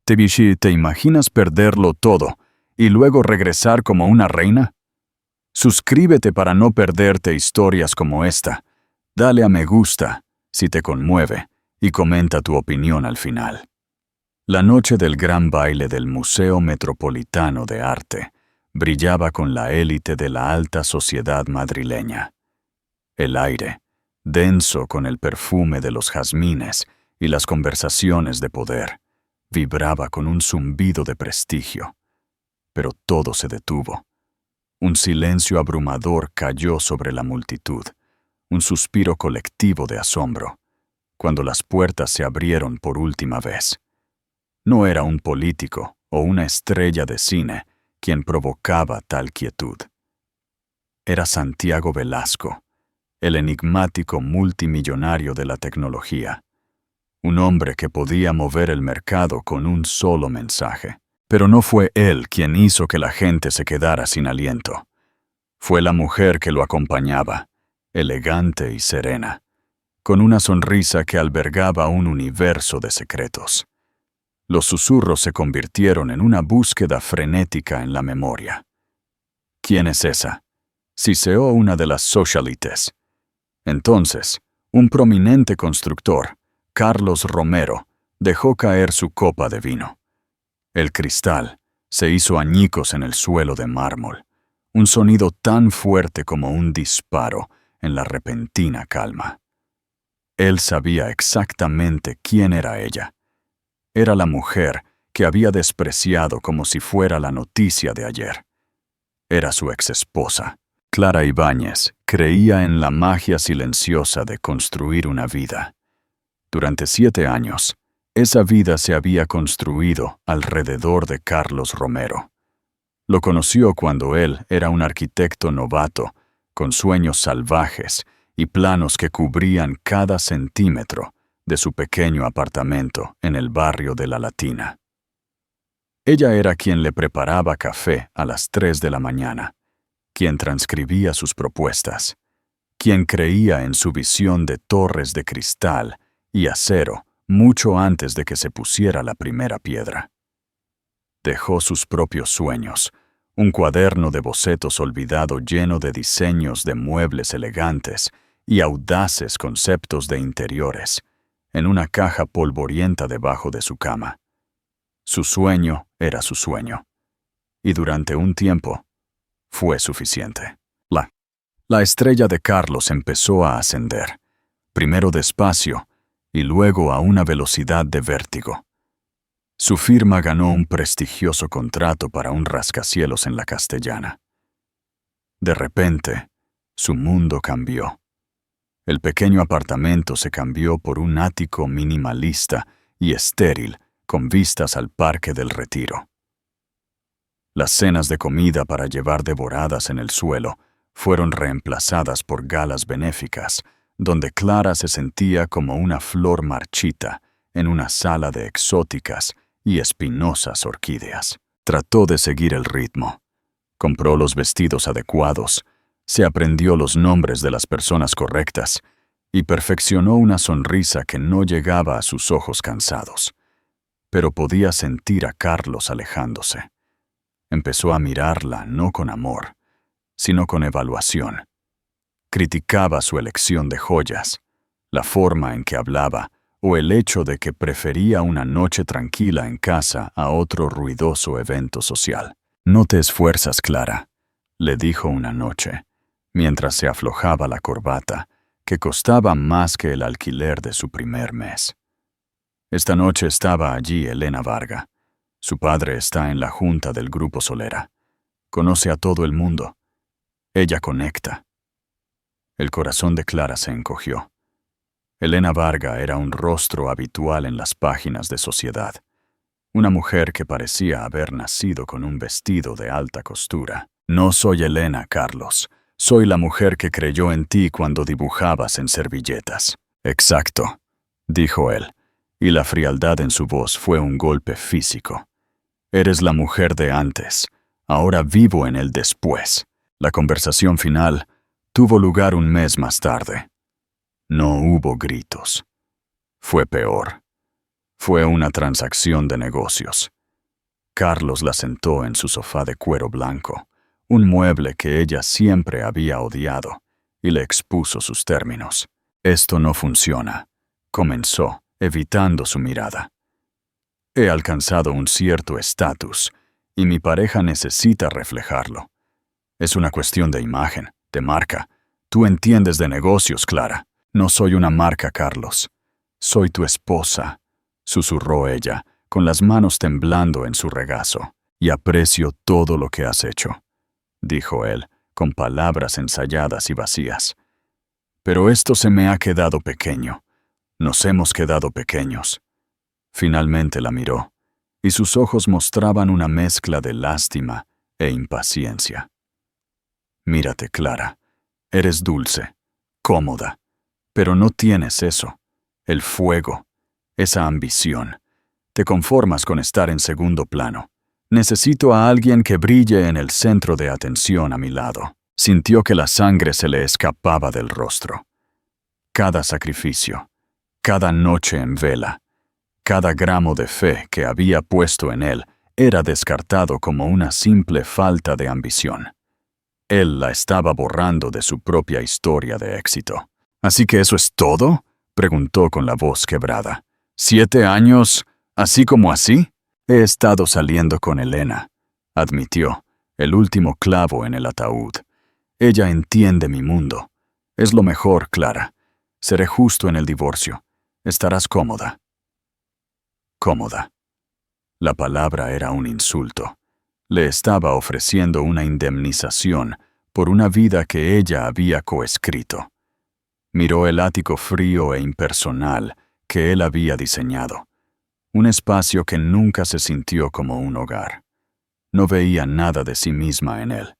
Tebishi, ¿te imaginas perderlo todo y luego regresar como una reina? Suscríbete para no perderte historias como esta. Dale a me gusta si te conmueve y comenta tu opinión al final. La noche del gran baile del Museo Metropolitano de Arte brillaba con la élite de la alta sociedad madrileña. El aire, denso con el perfume de los jazmines y las conversaciones de poder, vibraba con un zumbido de prestigio. Pero todo se detuvo. Un silencio abrumador cayó sobre la multitud, un suspiro colectivo de asombro, cuando las puertas se abrieron por última vez. No era un político o una estrella de cine quien provocaba tal quietud. Era Santiago Velasco, el enigmático multimillonario de la tecnología. Un hombre que podía mover el mercado con un solo mensaje. Pero no fue él quien hizo que la gente se quedara sin aliento. Fue la mujer que lo acompañaba, elegante y serena, con una sonrisa que albergaba un universo de secretos. Los susurros se convirtieron en una búsqueda frenética en la memoria. ¿Quién es esa? Siseó una de las socialites. Entonces, un prominente constructor, Carlos Romero, dejó caer su copa de vino. El cristal se hizo añicos en el suelo de mármol, un sonido tan fuerte como un disparo en la repentina calma. Él sabía exactamente quién era ella. Era la mujer que había despreciado como si fuera la noticia de ayer. Era su exesposa. Clara Ibáñez creía en la magia silenciosa de construir una vida. Durante 7 años, esa vida se había construido alrededor de Carlos Romero. Lo conoció cuando él era un arquitecto novato, con sueños salvajes y planos que cubrían cada centímetro de su pequeño apartamento en el barrio de La Latina. Ella era quien le preparaba café a las 3 de la mañana, quien transcribía sus propuestas, quien creía en su visión de torres de cristal y acero mucho antes de que se pusiera la primera piedra. Dejó sus propios sueños, un cuaderno de bocetos olvidado lleno de diseños de muebles elegantes y audaces conceptos de interiores, en una caja polvorienta debajo de su cama. Su sueño era su sueño, y durante un tiempo fue suficiente. La estrella de Carlos empezó a ascender, primero despacio y luego a una velocidad de vértigo. Su firma ganó un prestigioso contrato para un rascacielos en la Castellana. De repente, su mundo cambió. El pequeño apartamento se cambió por un ático minimalista y estéril con vistas al Parque del Retiro. Las cenas de comida para llevar devoradas en el suelo fueron reemplazadas por galas benéficas, donde Clara se sentía como una flor marchita en una sala de exóticas y espinosas orquídeas. Trató de seguir el ritmo. Compró los vestidos adecuados, se aprendió los nombres de las personas correctas y perfeccionó una sonrisa que no llegaba a sus ojos cansados. Pero podía sentir a Carlos alejándose. Empezó a mirarla no con amor, sino con evaluación. Criticaba su elección de joyas, la forma en que hablaba o el hecho de que prefería una noche tranquila en casa a otro ruidoso evento social. «No te esfuerzas, Clara», le dijo una noche, mientras se aflojaba la corbata, que costaba más que el alquiler de su primer mes. Esta noche estaba allí Elena Varga. Su padre está en la junta del Grupo Solera. Conoce a todo el mundo. Ella conecta. El corazón de Clara se encogió. Elena Varga era un rostro habitual en las páginas de Sociedad. Una mujer que parecía haber nacido con un vestido de alta costura. «No soy Elena, Carlos. Soy la mujer que creyó en ti cuando dibujabas en servilletas». «Exacto», dijo él, y la frialdad en su voz fue un golpe físico. «Eres la mujer de antes. Ahora vivo en el después». La conversación final tuvo lugar un mes más tarde. No hubo gritos. Fue peor. Fue una transacción de negocios. Carlos la sentó en su sofá de cuero blanco, un mueble que ella siempre había odiado, y le expuso sus términos. Esto no funciona, comenzó, evitando su mirada. He alcanzado un cierto estatus, y mi pareja necesita reflejarlo. Es una cuestión de imagen, de marca. Tú entiendes de negocios, Clara. No soy una marca, Carlos. Soy tu esposa, susurró ella, con las manos temblando en su regazo. Y aprecio todo lo que has hecho, dijo él, con palabras ensayadas y vacías. Pero esto se me ha quedado pequeño. Nos hemos quedado pequeños. Finalmente la miró, y sus ojos mostraban una mezcla de lástima e impaciencia. Mírate, Clara. Eres dulce, cómoda, pero no tienes eso, el fuego, esa ambición. Te conformas con estar en segundo plano. Necesito a alguien que brille en el centro de atención a mi lado. Sintió que la sangre se le escapaba del rostro. Cada sacrificio, cada noche en vela, cada gramo de fe que había puesto en él era descartado como una simple falta de ambición. Él la estaba borrando de su propia historia de éxito. ¿Así que eso es todo?, preguntó con la voz quebrada. ¿7 años, así como así? He estado saliendo con Elena, admitió, el último clavo en el ataúd. Ella entiende mi mundo. Es lo mejor, Clara. Seré justo en el divorcio. Estarás cómoda. Cómoda. La palabra era un insulto. Le estaba ofreciendo una indemnización por una vida que ella había coescrito. Miró el ático frío e impersonal que él había diseñado, un espacio que nunca se sintió como un hogar. No veía nada de sí misma en él.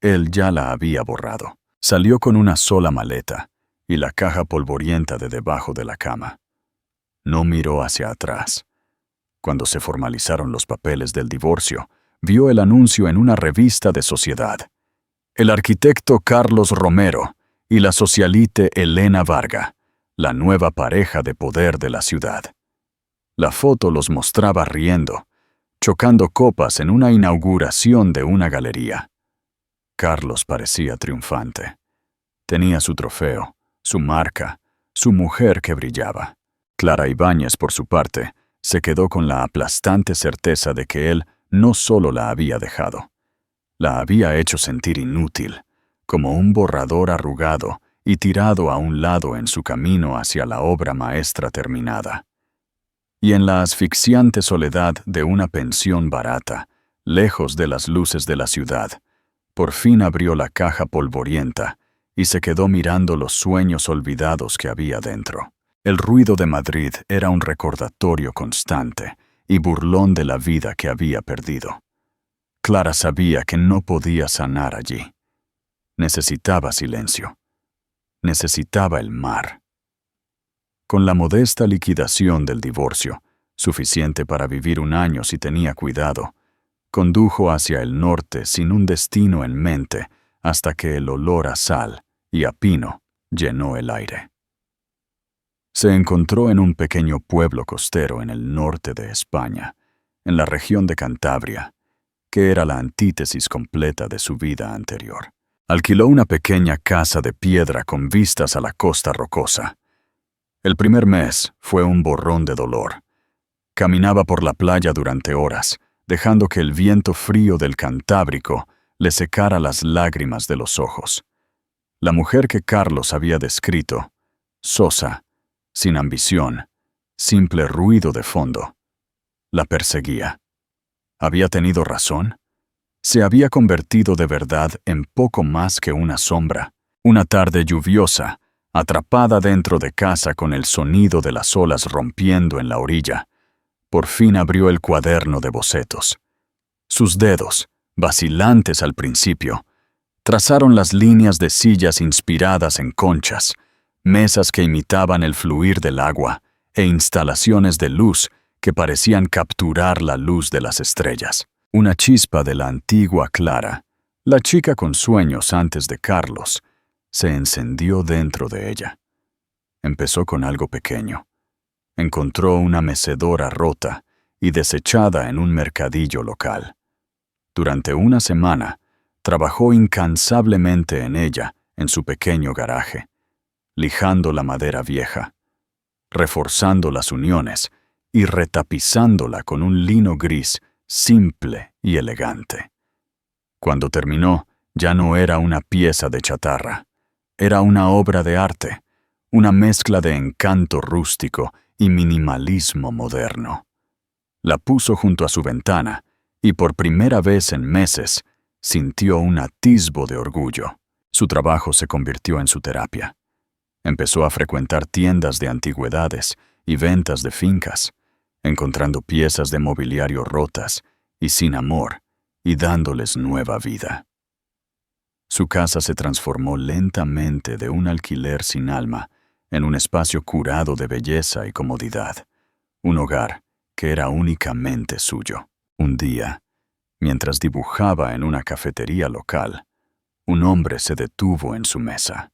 Él ya la había borrado. Salió con una sola maleta y la caja polvorienta de debajo de la cama. No miró hacia atrás. Cuando se formalizaron los papeles del divorcio, vio el anuncio en una revista de sociedad. El arquitecto Carlos Romero y la socialite Elena Varga, la nueva pareja de poder de la ciudad. La foto los mostraba riendo, chocando copas en una inauguración de una galería. Carlos parecía triunfante. Tenía su trofeo, su marca, su mujer que brillaba. Clara Ibáñez, por su parte, se quedó con la aplastante certeza de que él no solo la había dejado, la había hecho sentir inútil, como un borrador arrugado y tirado a un lado en su camino hacia la obra maestra terminada. Y en la asfixiante soledad de una pensión barata, lejos de las luces de la ciudad, por fin abrió la caja polvorienta y se quedó mirando los sueños olvidados que había dentro. El ruido de Madrid era un recordatorio constante y burlón de la vida que había perdido. Clara sabía que no podía sanar allí. Necesitaba silencio. Necesitaba el mar. Con la modesta liquidación del divorcio, suficiente para vivir 1 año si tenía cuidado, condujo hacia el norte sin un destino en mente hasta que el olor a sal y a pino llenó el aire. Se encontró en un pequeño pueblo costero en el norte de España, en la región de Cantabria, que era la antítesis completa de su vida anterior. Alquiló una pequeña casa de piedra con vistas a la costa rocosa. El primer mes fue un borrón de dolor. Caminaba por la playa durante horas, dejando que el viento frío del Cantábrico le secara las lágrimas de los ojos. La mujer que Carlos había descrito, sosa, sin ambición, simple ruido de fondo, la perseguía. ¿Había tenido razón? Se había convertido de verdad en poco más que una sombra. Una tarde lluviosa, atrapada dentro de casa con el sonido de las olas rompiendo en la orilla, por fin abrió el cuaderno de bocetos. Sus dedos, vacilantes al principio, trazaron las líneas de sillas inspiradas en conchas, mesas que imitaban el fluir del agua e instalaciones de luz que parecían capturar la luz de las estrellas. Una chispa de la antigua Clara, la chica con sueños antes de Carlos, se encendió dentro de ella. Empezó con algo pequeño. Encontró una mecedora rota y desechada en un mercadillo local. Durante una semana, trabajó incansablemente en ella, en su pequeño garaje, lijando la madera vieja, reforzando las uniones y retapizándola con un lino gris simple y elegante. Cuando terminó, ya no era una pieza de chatarra, era una obra de arte, una mezcla de encanto rústico y minimalismo moderno. La puso junto a su ventana y por primera vez en meses sintió un atisbo de orgullo. Su trabajo se convirtió en su terapia. Empezó a frecuentar tiendas de antigüedades y ventas de fincas, encontrando piezas de mobiliario rotas y sin amor y dándoles nueva vida. Su casa se transformó lentamente de un alquiler sin alma en un espacio curado de belleza y comodidad, un hogar que era únicamente suyo. Un día, mientras dibujaba en una cafetería local, un hombre se detuvo en su mesa.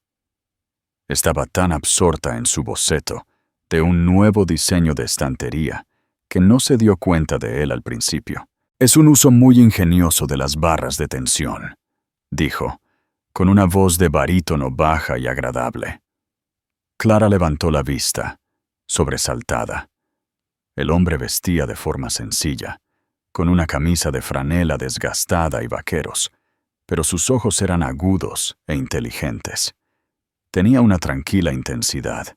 Estaba tan absorta en su boceto de un nuevo diseño de estantería que no se dio cuenta de él al principio. «Es un uso muy ingenioso de las barras de tensión», dijo, con una voz de barítono baja y agradable. Clara levantó la vista, sobresaltada. El hombre vestía de forma sencilla, con una camisa de franela desgastada y vaqueros, pero sus ojos eran agudos e inteligentes. Tenía una tranquila intensidad.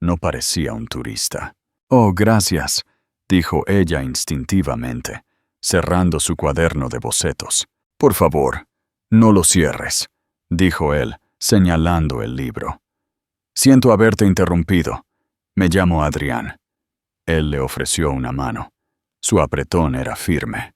No parecía un turista. «Oh, gracias», dijo ella instintivamente, cerrando su cuaderno de bocetos. «Por favor, no lo cierres», dijo él, señalando el libro. «Siento haberte interrumpido. Me llamo Adrián». Él le ofreció una mano. Su apretón era firme.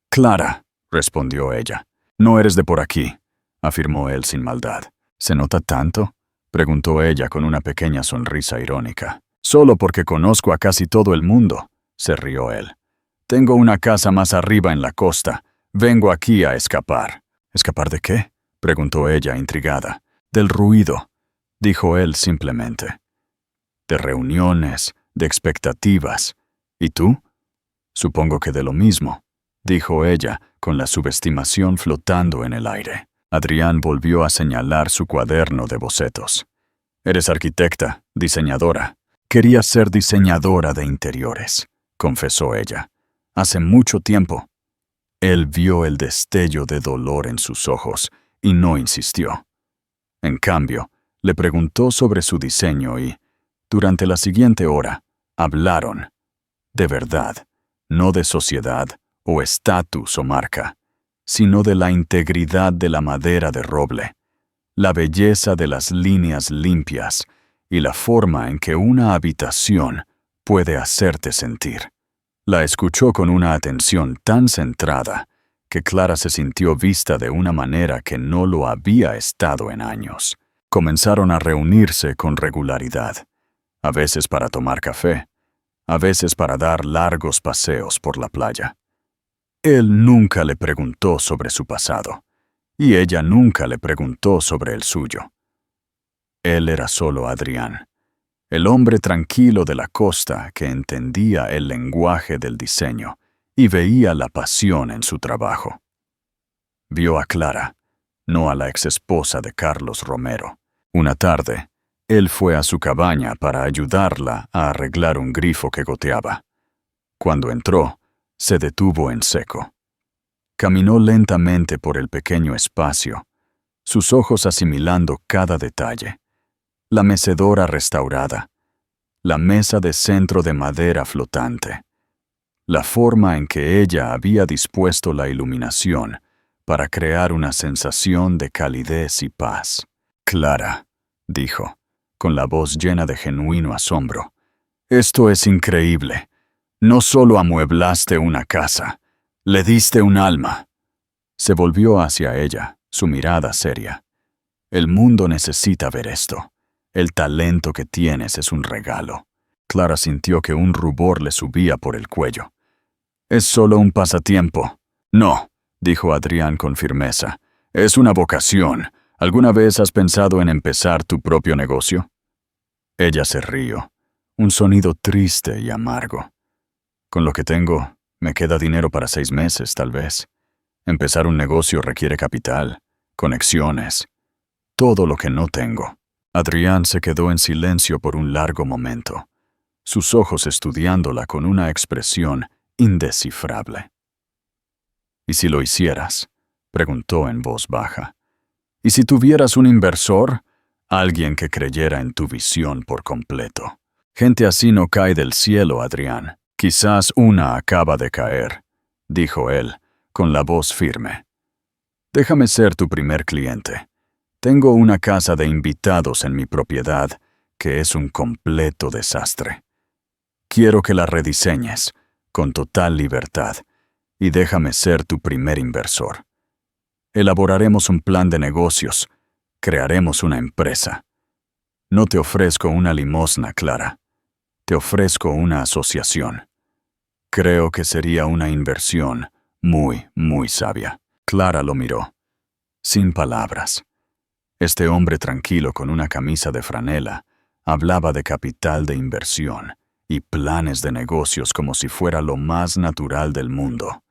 «Clara», respondió ella. «No eres de por aquí», afirmó él sin maldad. «¿Se nota tanto?», preguntó ella con una pequeña sonrisa irónica. «Solo porque conozco a casi todo el mundo», se rió él. «Tengo una casa más arriba en la costa. Vengo aquí a escapar». «¿Escapar de qué?», preguntó ella intrigada. «Del ruido», dijo él simplemente. «De reuniones, de expectativas. ¿Y tú?». «Supongo que de lo mismo», dijo ella, con la subestimación flotando en el aire. Adrián volvió a señalar su cuaderno de bocetos. «Eres arquitecta, diseñadora». «Quería ser diseñadora de interiores», confesó ella. «Hace mucho tiempo». Él vio el destello de dolor en sus ojos y no insistió. En cambio, le preguntó sobre su diseño y, durante la siguiente hora, hablaron. De verdad, no de sociedad o estatus o marca, sino de la integridad de la madera de roble, la belleza de las líneas limpias y la forma en que una habitación puede hacerte sentir. La escuchó con una atención tan centrada que Clara se sintió vista de una manera que no lo había estado en años. Comenzaron a reunirse con regularidad, a veces para tomar café, a veces para dar largos paseos por la playa. Él nunca le preguntó sobre su pasado, y ella nunca le preguntó sobre el suyo. Él era solo Adrián, el hombre tranquilo de la costa que entendía el lenguaje del diseño y veía la pasión en su trabajo. Vio a Clara, no a la exesposa de Carlos Romero. Una tarde, él fue a su cabaña para ayudarla a arreglar un grifo que goteaba. Cuando entró, se detuvo en seco. Caminó lentamente por el pequeño espacio, sus ojos asimilando cada detalle. La mecedora restaurada, la mesa de centro de madera flotante, la forma en que ella había dispuesto la iluminación para crear una sensación de calidez y paz. «Clara», dijo, con la voz llena de genuino asombro, «esto es increíble. No solo amueblaste una casa, le diste un alma». Se volvió hacia ella, su mirada seria. «El mundo necesita ver esto. El talento que tienes es un regalo». Clara sintió que un rubor le subía por el cuello. «Es solo un pasatiempo». «No», dijo Adrián con firmeza. «Es una vocación. ¿Alguna vez has pensado en empezar tu propio negocio?». Ella se rió. un sonido triste y amargo. Con lo que tengo, me queda dinero para 6 meses, tal vez. Empezar un negocio requiere capital, conexiones, todo lo que no tengo. Adrián se quedó en silencio por un largo momento, sus ojos estudiándola con una expresión indescifrable. ¿Y si lo hicieras?, preguntó en voz baja. ¿Y si tuvieras un inversor? Alguien que creyera en tu visión por completo. Gente así no cae del cielo, Adrián. Quizás una acaba de caer, dijo él, con la voz firme. Déjame ser tu primer cliente. Tengo una casa de invitados en mi propiedad que es un completo desastre. Quiero que la rediseñes, con total libertad, y déjame ser tu primer inversor. Elaboraremos un plan de negocios, crearemos una empresa. No te ofrezco una limosna, Clara. Te ofrezco una asociación. Creo que sería una inversión muy sabia. Clara lo miró, sin palabras. Este hombre tranquilo con una camisa de franela hablaba de capital de inversión y planes de negocios como si fuera lo más natural del mundo.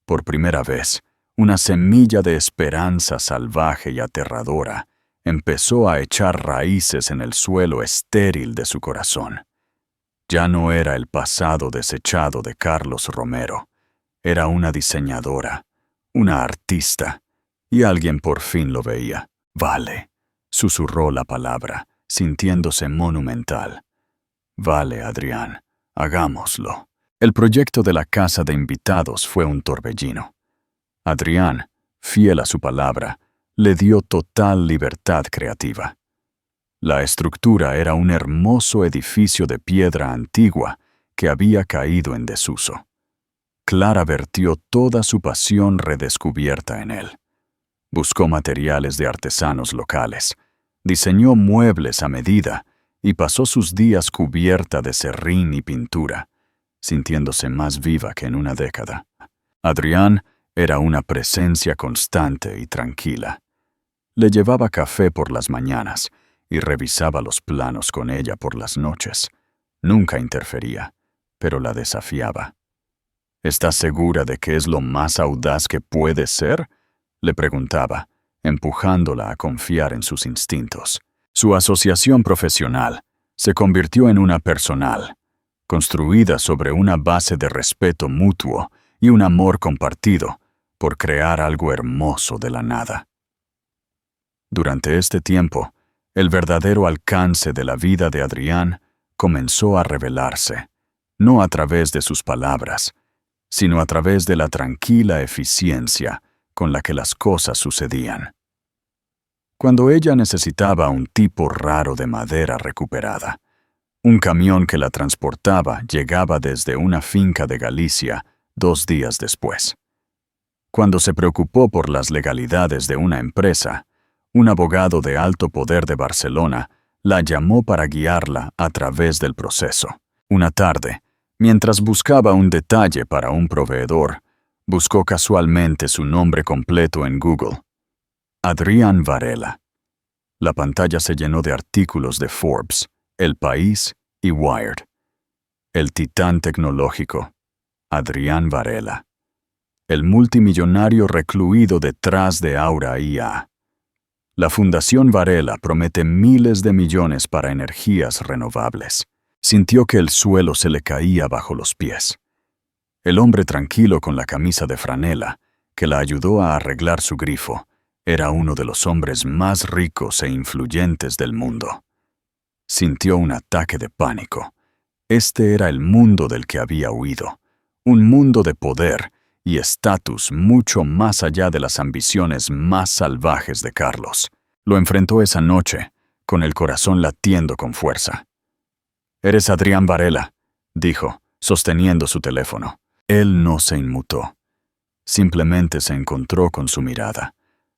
Por primera vez, una semilla de esperanza salvaje y aterradora empezó a echar raíces en el suelo estéril de su corazón. Ya no era el pasado desechado de Carlos Romero. Era una diseñadora, una artista, y alguien por fin lo veía. Vale, susurró la palabra, sintiéndose monumental. Vale, Adrián, hagámoslo. El proyecto de la casa de invitados fue un torbellino. Adrián, fiel a su palabra, le dio total libertad creativa. La estructura era un hermoso edificio de piedra antigua que había caído en desuso. Clara vertió toda su pasión redescubierta en él. Buscó materiales de artesanos locales, diseñó muebles a medida y pasó sus días cubierta de serrín y pintura, sintiéndose más viva que en una década. Adrián era una presencia constante y tranquila. Le llevaba café por las mañanas y revisaba los planos con ella por las noches. Nunca interfería, pero la desafiaba. ¿Estás segura de que es lo más audaz que puede ser?, le preguntaba, empujándola a confiar en sus instintos. Su asociación profesional se convirtió en una personal, construida sobre una base de respeto mutuo y un amor compartido por crear algo hermoso de la nada. Durante este tiempo, el verdadero alcance de la vida de Adrián comenzó a revelarse, no a través de sus palabras, sino a través de la tranquila eficiencia con la que las cosas sucedían. Cuando ella necesitaba un tipo raro de madera recuperada, un camión que la transportaba llegaba desde una finca de Galicia 2 días después. Cuando se preocupó por las legalidades de una empresa, un abogado de alto poder de Barcelona la llamó para guiarla a través del proceso. Una tarde, mientras buscaba un detalle para un proveedor, buscó casualmente su nombre completo en Google. Adrián Varela. La pantalla se llenó de artículos de Forbes, El País y Wired. El titán tecnológico, Adrián Varela. El multimillonario recluido detrás de Aura IA. La Fundación Varela promete miles de millones para energías renovables. Sintió que el suelo se le caía bajo los pies. El hombre tranquilo con la camisa de franela, que la ayudó a arreglar su grifo, era uno de los hombres más ricos e influyentes del mundo. Sintió un ataque de pánico. Este era el mundo del que había huido, un mundo de poder y estatus mucho más allá de las ambiciones más salvajes de Carlos. Lo enfrentó esa noche, con el corazón latiendo con fuerza. «Eres Adrián Varela», dijo, sosteniendo su teléfono. Él no se inmutó. Simplemente se encontró con su mirada,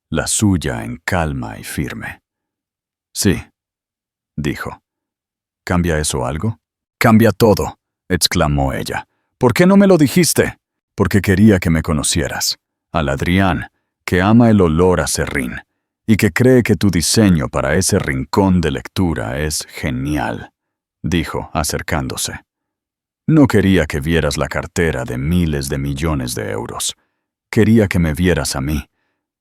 la suya en calma y firme. «Sí», dijo. «¿Cambia eso algo?» «Cambia todo», exclamó ella. «¿Por qué no me lo dijiste?» «Porque quería que me conocieras. Al Adrián, que ama el olor a serrín, y que cree que tu diseño para ese rincón de lectura es genial», dijo, acercándose. No quería que vieras la cartera de miles de millones de euros. Quería que me vieras a mí,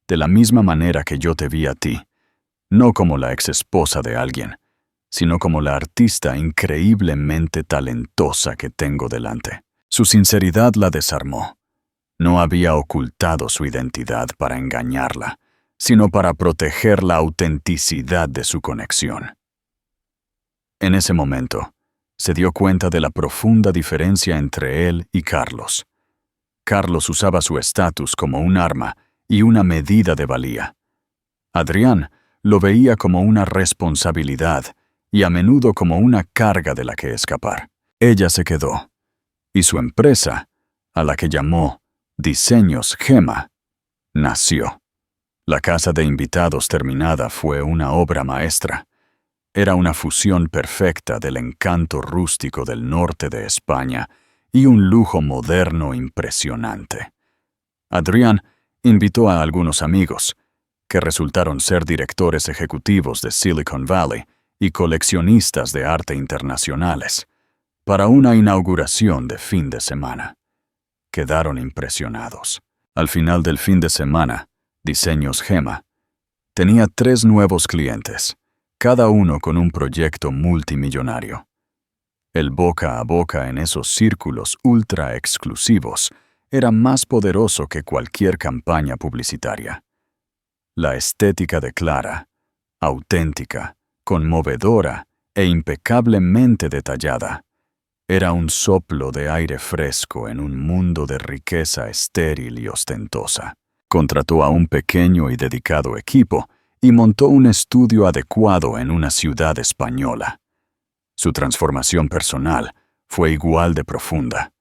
de la misma manera que yo te vi a ti, no como la exesposa de alguien, sino como la artista increíblemente talentosa que tengo delante. Su sinceridad la desarmó. No había ocultado su identidad para engañarla, sino para proteger la autenticidad de su conexión. En ese momento, se dio cuenta de la profunda diferencia entre él y Carlos. Carlos usaba su estatus como un arma y una medida de valía. Adrián lo veía como una responsabilidad y a menudo como una carga de la que escapar. Ella se quedó, y su empresa, a la que llamó Diseños Gema, nació. La casa de invitados terminada fue una obra maestra. Era una fusión perfecta del encanto rústico del norte de España y un lujo moderno impresionante. Adrián invitó a algunos amigos, que resultaron ser directores ejecutivos de Silicon Valley y coleccionistas de arte internacionales, para una inauguración de fin de semana. Quedaron impresionados. Al final del fin de semana, Diseños Gema tenía 3 nuevos clientes, cada uno con un proyecto multimillonario. El boca a boca en esos círculos ultra exclusivos era más poderoso que cualquier campaña publicitaria. La estética de Clara, auténtica, conmovedora e impecablemente detallada, era un soplo de aire fresco en un mundo de riqueza estéril y ostentosa. Contrató a un pequeño y dedicado equipo y montó un estudio adecuado en una ciudad española. Su transformación personal fue igual de profunda.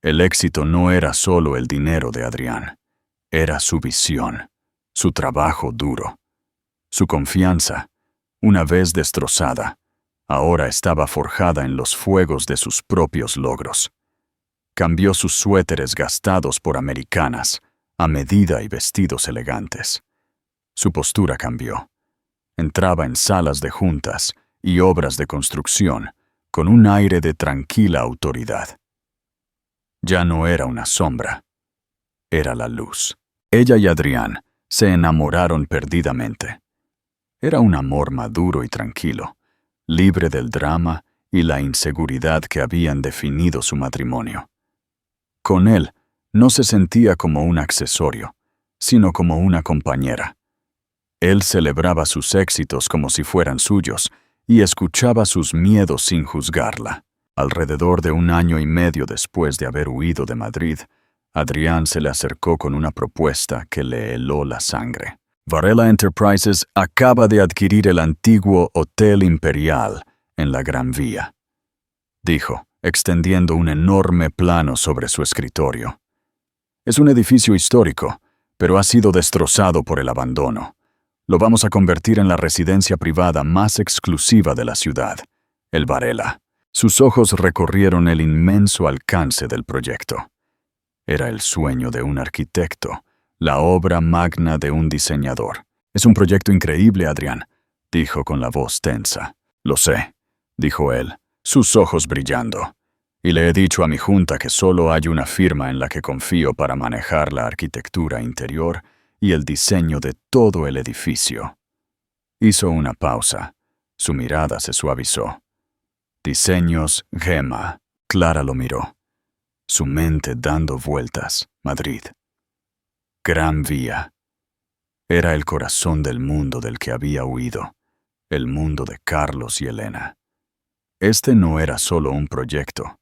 El éxito no era solo el dinero de Adrián, era su visión, su trabajo duro. Su confianza, una vez destrozada, ahora estaba forjada en los fuegos de sus propios logros. Cambió sus suéteres gastados por americanas, a medida y vestidos elegantes. Su postura cambió. Entraba en salas de juntas y obras de construcción con un aire de tranquila autoridad. Ya no era una sombra, era la luz. Ella y Adrián se enamoraron perdidamente. Era un amor maduro y tranquilo, libre del drama y la inseguridad que habían definido su matrimonio. Con él no se sentía como un accesorio, sino como una compañera. Él celebraba sus éxitos como si fueran suyos y escuchaba sus miedos sin juzgarla. Alrededor de 1 año y medio después de haber huido de Madrid, Adrián se le acercó con una propuesta que le heló la sangre. Varela Enterprises acaba de adquirir el antiguo Hotel Imperial en la Gran Vía, dijo, extendiendo un enorme plano sobre su escritorio. Es un edificio histórico, pero ha sido destrozado por el abandono. Lo vamos a convertir en la residencia privada más exclusiva de la ciudad, el Varela. Sus ojos recorrieron el inmenso alcance del proyecto. Era el sueño de un arquitecto, la obra magna de un diseñador. Es un proyecto increíble, Adrián, dijo con la voz tensa. Lo sé, dijo él, sus ojos brillando. Y le he dicho a mi junta que solo hay una firma en la que confío para manejar la arquitectura interior y el diseño de todo el edificio. Hizo una pausa. Su mirada se suavizó. Diseños Gema. Clara lo miró. Su mente dando vueltas. Madrid. Gran Vía. Era el corazón del mundo del que había huido. El mundo de Carlos y Elena. Este no era solo un proyecto.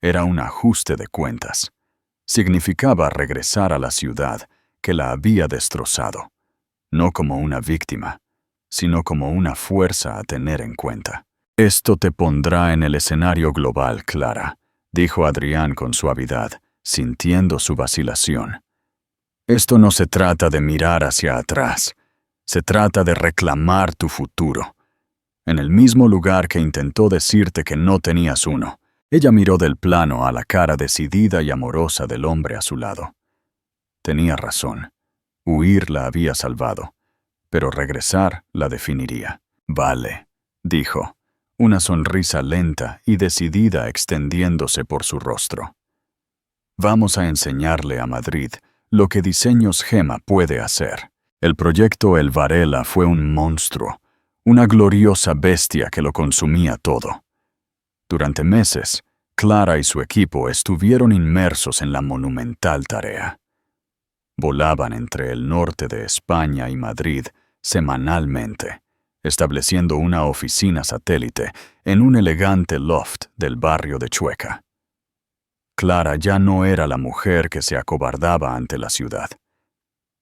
Era un ajuste de cuentas. Significaba regresar a la ciudad que la había destrozado, no como una víctima, sino como una fuerza a tener en cuenta. Esto te pondrá en el escenario global, Clara, dijo Adrián con suavidad, sintiendo su vacilación. Esto no se trata de mirar hacia atrás, se trata de reclamar tu futuro. En el mismo lugar que intentó decirte que no tenías uno, ella miró del plano a la cara decidida y amorosa del hombre a su lado. Tenía razón. Huir la había salvado, pero regresar la definiría. Vale, dijo, una sonrisa lenta y decidida extendiéndose por su rostro. Vamos a enseñarle a Madrid lo que Diseños Gema puede hacer. El proyecto El Varela fue un monstruo, una gloriosa bestia que lo consumía todo. Durante meses, Clara y su equipo estuvieron inmersos en la monumental tarea. Volaban entre el norte de España y Madrid semanalmente, estableciendo una oficina satélite en un elegante loft del barrio de Chueca. Clara ya no era la mujer que se acobardaba ante la ciudad.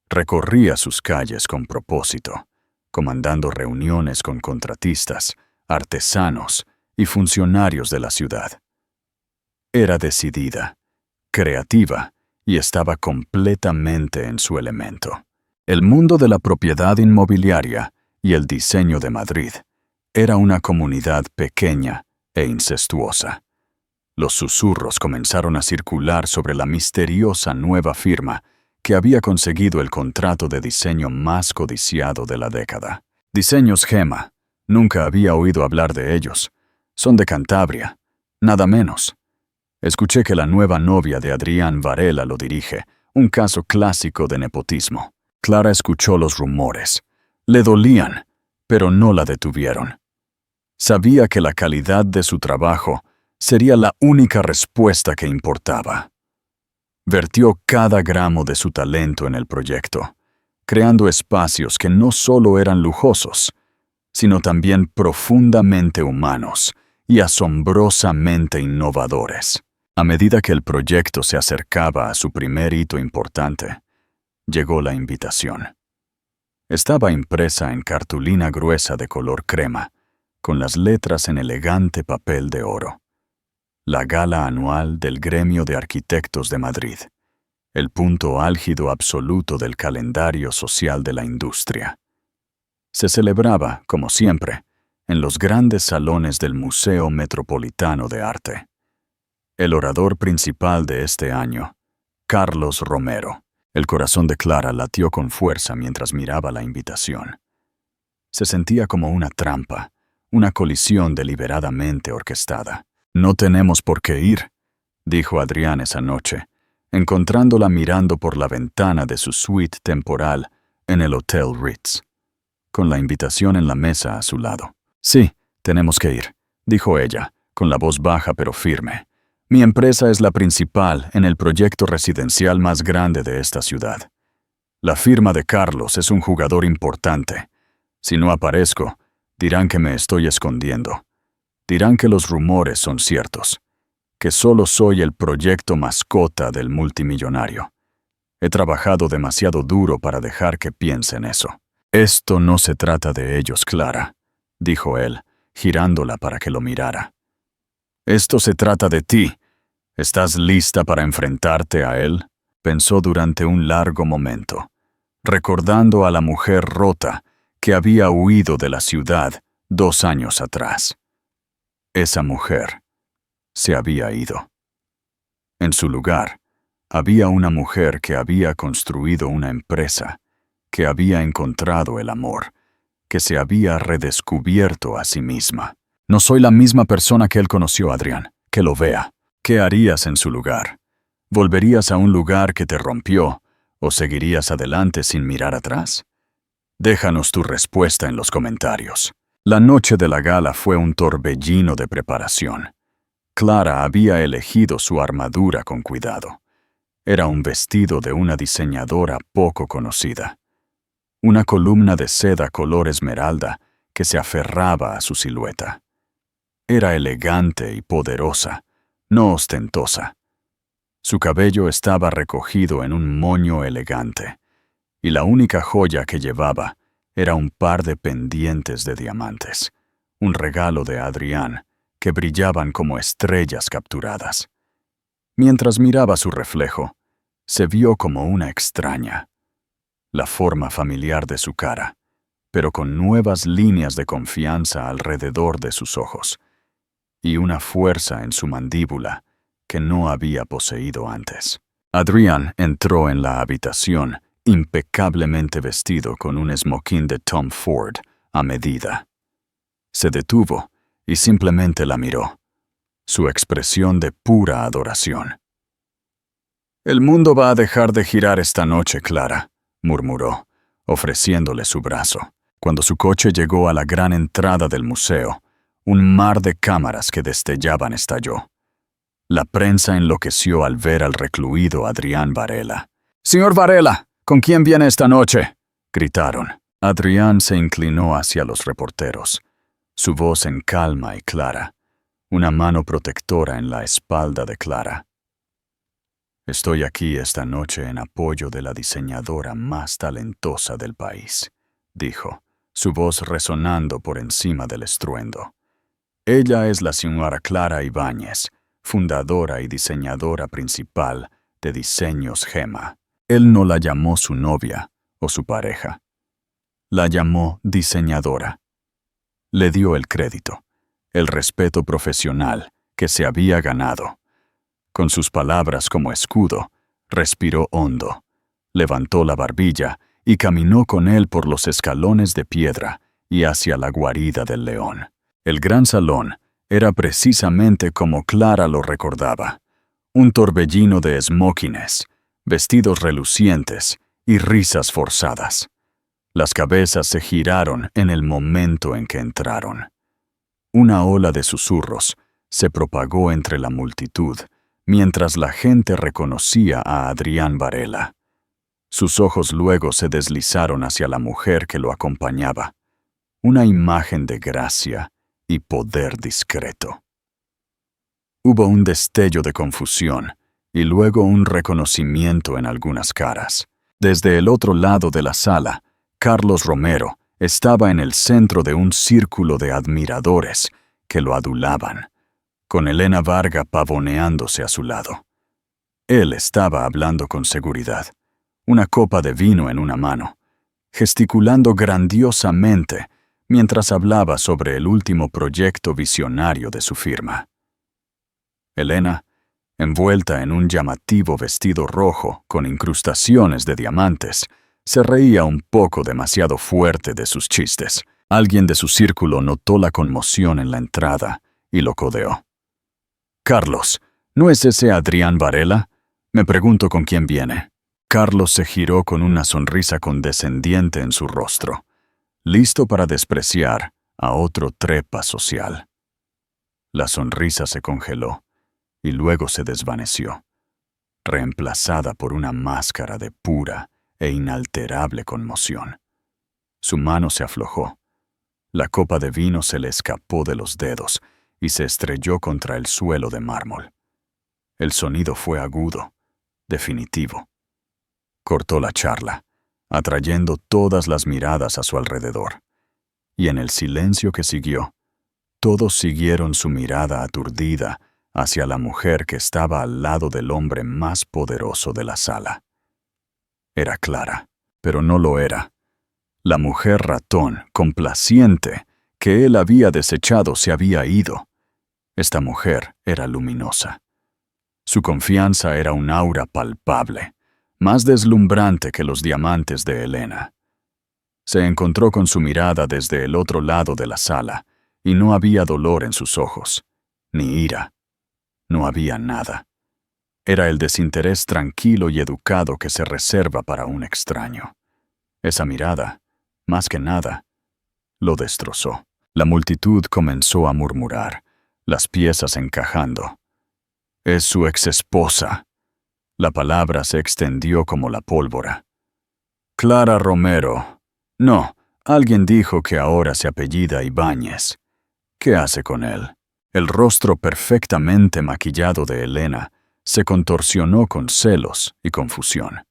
Recorría sus calles con propósito, comandando reuniones con contratistas, artesanos y funcionarios de la ciudad. Era decidida, creativa y estaba completamente en su elemento. El mundo de la propiedad inmobiliaria y el diseño de Madrid era una comunidad pequeña e incestuosa. Los susurros comenzaron a circular sobre la misteriosa nueva firma que había conseguido el contrato de diseño más codiciado de la década. Diseños Gema. Nunca había oído hablar de ellos. Son de Cantabria, nada menos. Escuché que la nueva novia de Adrián Varela lo dirige, un caso clásico de nepotismo. Clara escuchó los rumores. Le dolían, pero no la detuvieron. Sabía que la calidad de su trabajo sería la única respuesta que importaba. Vertió cada gramo de su talento en el proyecto, creando espacios que no solo eran lujosos, sino también profundamente humanos y asombrosamente innovadores. A medida que el proyecto se acercaba a su primer hito importante, llegó la invitación. Estaba impresa en cartulina gruesa de color crema, con las letras en elegante papel de oro. La gala anual del Gremio de Arquitectos de Madrid, el punto álgido absoluto del calendario social de la industria. Se celebraba, como siempre, en los grandes salones del Museo Metropolitano de Arte. El orador principal de este año, Carlos Romero. El corazón de Clara latió con fuerza mientras miraba la invitación. Se sentía como una trampa, una colisión deliberadamente orquestada. «No tenemos por qué ir», dijo Adrián esa noche, encontrándola mirando por la ventana de su suite temporal en el Hotel Ritz, con la invitación en la mesa a su lado. «Sí, tenemos que ir», dijo ella, con la voz baja pero firme. «Mi empresa es la principal en el proyecto residencial más grande de esta ciudad. La firma de Carlos es un jugador importante. Si no aparezco, dirán que me estoy escondiendo. Dirán que los rumores son ciertos, que solo soy el proyecto mascota del multimillonario. He trabajado demasiado duro para dejar que piensen eso». «Esto no se trata de ellos, Clara», dijo él, girándola para que lo mirara. «Esto se trata de ti. ¿Estás lista para enfrentarte a él?», pensó durante un largo momento, recordando a la mujer rota que había huido de la ciudad 2 años atrás. Esa mujer se había ido. En su lugar, había una mujer que había construido una empresa, que había encontrado el amor, que se había redescubierto a sí misma. «No soy la misma persona que él conoció, Adrián. Que lo vea. ¿Qué harías en su lugar? ¿Volverías a un lugar que te rompió o seguirías adelante sin mirar atrás? Déjanos tu respuesta en los comentarios». La noche de la gala fue un torbellino de preparación. Clara había elegido su armadura con cuidado. Era un vestido de una diseñadora poco conocida. Una columna de seda color esmeralda que se aferraba a su silueta. Era elegante y poderosa, no ostentosa. Su cabello estaba recogido en un moño elegante, y la única joya que llevaba era un par de pendientes de diamantes, un regalo de Adrián, que brillaban como estrellas capturadas. Mientras miraba su reflejo, se vio como una extraña. La forma familiar de su cara, pero con nuevas líneas de confianza alrededor de sus ojos, y una fuerza en su mandíbula que no había poseído antes. Adrián entró en la habitación impecablemente vestido con un smoking de Tom Ford a medida. Se detuvo y simplemente la miró, su expresión de pura adoración. «El mundo va a dejar de girar esta noche, Clara», murmuró, ofreciéndole su brazo. Cuando su coche llegó a la gran entrada del museo, un mar de cámaras que destellaban estalló. La prensa enloqueció al ver al recluido Adrián Varela. «Señor Varela, ¿con quién viene esta noche?», gritaron. Adrián se inclinó hacia los reporteros, su voz en calma y clara, una mano protectora en la espalda de Clara. «Estoy aquí esta noche en apoyo de la diseñadora más talentosa del país», dijo, su voz resonando por encima del estruendo. «Ella es la señora Clara Ibáñez, fundadora y diseñadora principal de Diseños Gema». Él no la llamó su novia o su pareja. La llamó diseñadora. Le dio el crédito, el respeto profesional que se había ganado. Con sus palabras como escudo, respiró hondo, levantó la barbilla y caminó con él por los escalones de piedra y hacia la guarida del león. El gran salón era precisamente como Clara lo recordaba, un torbellino de esmóquines, vestidos relucientes y risas forzadas. Las cabezas se giraron en el momento en que entraron. Una ola de susurros se propagó entre la multitud, mientras la gente reconocía a Adrián Varela. Sus ojos luego se deslizaron hacia la mujer que lo acompañaba, una imagen de gracia y poder discreto. Hubo un destello de confusión y luego un reconocimiento en algunas caras. Desde el otro lado de la sala, Carlos Romero estaba en el centro de un círculo de admiradores que lo adulaban, con Elena Varga pavoneándose a su lado. Él estaba hablando con seguridad, una copa de vino en una mano, gesticulando grandiosamente mientras hablaba sobre el último proyecto visionario de su firma. Elena, envuelta en un llamativo vestido rojo con incrustaciones de diamantes, se reía un poco demasiado fuerte de sus chistes. Alguien de su círculo notó la conmoción en la entrada y lo codeó. «Carlos, ¿no es ese Adrián Varela? Me pregunto con quién viene». Carlos se giró con una sonrisa condescendiente en su rostro, listo para despreciar a otro trepa social. La sonrisa se congeló y luego se desvaneció, reemplazada por una máscara de pura e inalterable conmoción. Su mano se aflojó. La copa de vino se le escapó de los dedos y se estrelló contra el suelo de mármol. El sonido fue agudo, definitivo. Cortó la charla, atrayendo todas las miradas a su alrededor. Y en el silencio que siguió, todos siguieron su mirada aturdida hacia la mujer que estaba al lado del hombre más poderoso de la sala. Era Clara, pero no lo era. La mujer ratón, complaciente, que él había desechado se había ido. Esta mujer era luminosa. Su confianza era un aura palpable, más deslumbrante que los diamantes de Elena. Se encontró con su mirada desde el otro lado de la sala, y no había dolor en sus ojos, ni ira. No había nada. Era el desinterés tranquilo y educado que se reserva para un extraño. Esa mirada, más que nada, lo destrozó. La multitud comenzó a murmurar, las piezas encajando. «Es su exesposa». La palabra se extendió como la pólvora. «Clara Romero. No, alguien dijo que ahora se apellida Ibáñez. ¿Qué hace con él?». El rostro perfectamente maquillado de Elena se contorsionó con celos y confusión.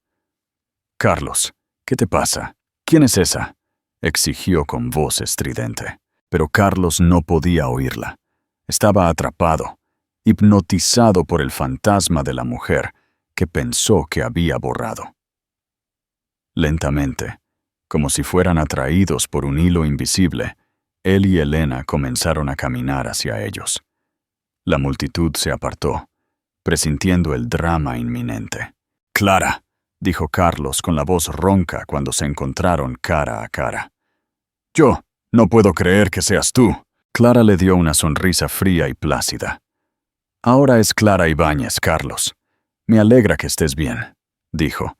«Carlos, ¿qué te pasa? ¿Quién es esa?», exigió con voz estridente. Pero Carlos no podía oírla. Estaba atrapado, hipnotizado por el fantasma de la mujer que pensó que había borrado. Lentamente, como si fueran atraídos por un hilo invisible, él y Elena comenzaron a caminar hacia ellos. La multitud se apartó, presintiendo el drama inminente. «Clara», dijo Carlos con la voz ronca cuando se encontraron cara a cara. «Yo no puedo creer que seas tú». Clara le dio una sonrisa fría y plácida. Ahora es Clara Ibáñez, Carlos. Me alegra que estés bien, dijo,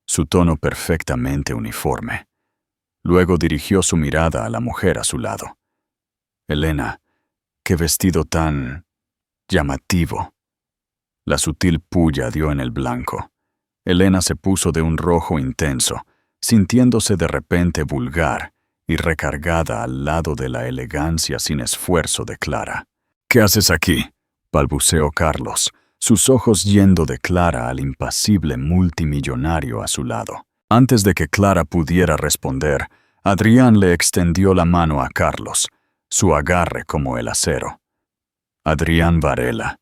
su tono perfectamente uniforme. Luego dirigió su mirada a la mujer a su lado. Elena, qué vestido tan llamativo. La sutil puya dio en el blanco. Elena se puso de un rojo intenso, sintiéndose de repente vulgar y recargada al lado de la elegancia sin esfuerzo de Clara. «¿Qué haces aquí?», balbuceó Carlos, sus ojos yendo de Clara al impasible multimillonario a su lado. Antes de que Clara pudiera responder, Adrián le extendió la mano a Carlos, su agarre como el acero. «Adrián Varela.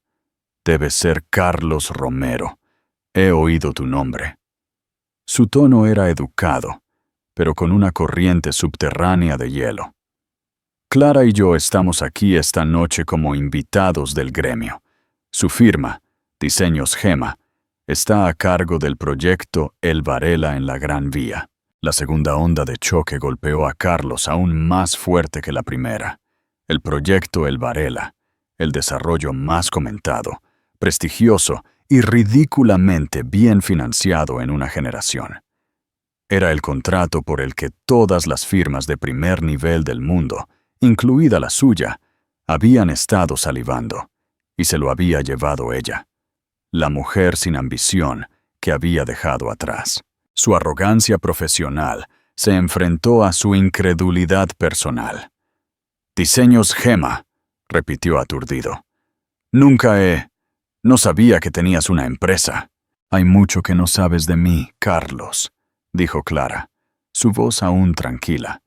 Debe ser Carlos Romero. He oído tu nombre». Su tono era educado, pero con una corriente subterránea de hielo. «Clara y yo estamos aquí esta noche como invitados del gremio. Su firma, Diseños Gema, está a cargo del proyecto El Varela en la Gran Vía». La segunda onda de choque golpeó a Carlos aún más fuerte que la primera. El proyecto El Varela, el desarrollo más comentado, prestigioso y ridículamente bien financiado en una generación. Era el contrato por el que todas las firmas de primer nivel del mundo, incluida la suya, habían estado salivando, y se lo había llevado ella, la mujer sin ambición que había dejado atrás. Su arrogancia profesional se enfrentó a su incredulidad personal. «Diseños Gema», repitió aturdido. No sabía que tenías una empresa». «Hay mucho que no sabes de mí, Carlos», dijo Clara, su voz aún tranquila,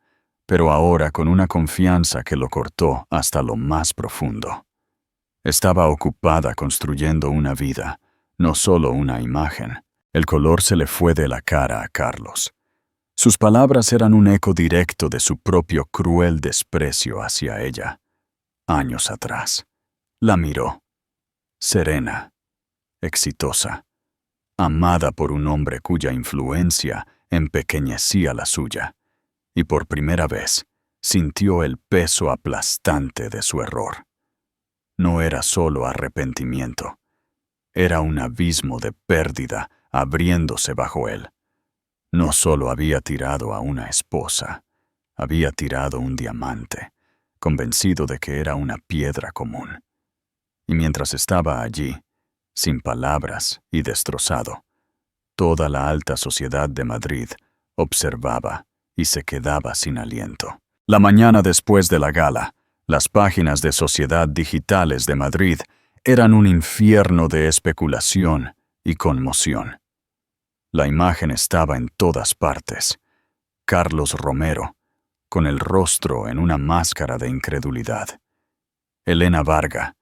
pero ahora con una confianza que lo cortó hasta lo más profundo. Estaba ocupada construyendo una vida, no solo una imagen. El color se le fue de la cara a Carlos. Sus palabras eran un eco directo de su propio cruel desprecio hacia ella. Años atrás. La miró. Serena, exitosa, amada por un hombre cuya influencia empequeñecía la suya, y por primera vez sintió el peso aplastante de su error. No era solo arrepentimiento, era un abismo de pérdida abriéndose bajo él. No solo había tirado a una esposa, había tirado un diamante, convencido de que era una piedra común. Y mientras estaba allí, sin palabras y destrozado, toda la alta sociedad de Madrid observaba y se quedaba sin aliento. La mañana después de la gala, las páginas de Sociedad Digitales de Madrid eran un infierno de especulación y conmoción. La imagen estaba en todas partes. Carlos Romero, con el rostro en una máscara de incredulidad. Elena Varga,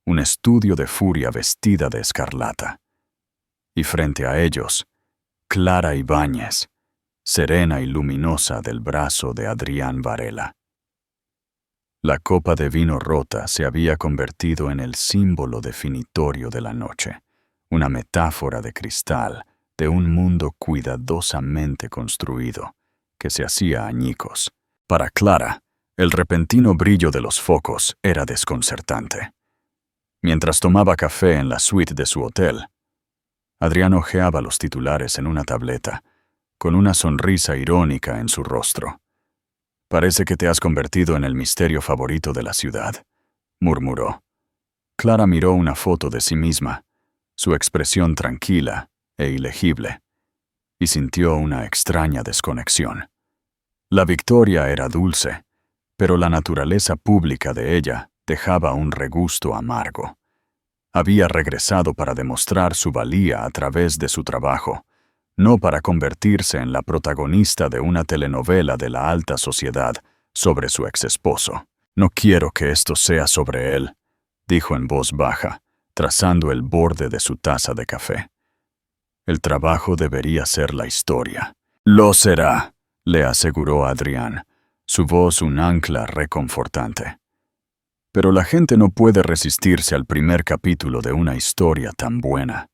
un estudio de furia vestida de escarlata. Y frente a ellos, Clara Ibáñez, serena y luminosa del brazo de Adrián Varela. La copa de vino rota se había convertido en el símbolo definitorio de la noche, una metáfora de cristal de un mundo cuidadosamente construido, que se hacía añicos. Para Clara, el repentino brillo de los focos era desconcertante. Mientras tomaba café en la suite de su hotel, Adrián hojeaba los titulares en una tableta, con una sonrisa irónica en su rostro. «Parece que te has convertido en el misterio favorito de la ciudad», murmuró. Clara miró una foto de sí misma, su expresión tranquila e ilegible, y sintió una extraña desconexión. La victoria era dulce, pero la naturaleza pública de ella dejaba un regusto amargo. Había regresado para demostrar su valía a través de su trabajo, no para convertirse en la protagonista de una telenovela de la alta sociedad sobre su exesposo. «No quiero que esto sea sobre él», dijo en voz baja, trazando el borde de su taza de café. «El trabajo debería ser la historia». «Lo será», le aseguró Adrián, su voz un ancla reconfortante. «Pero la gente no puede resistirse al primer capítulo de una historia tan buena.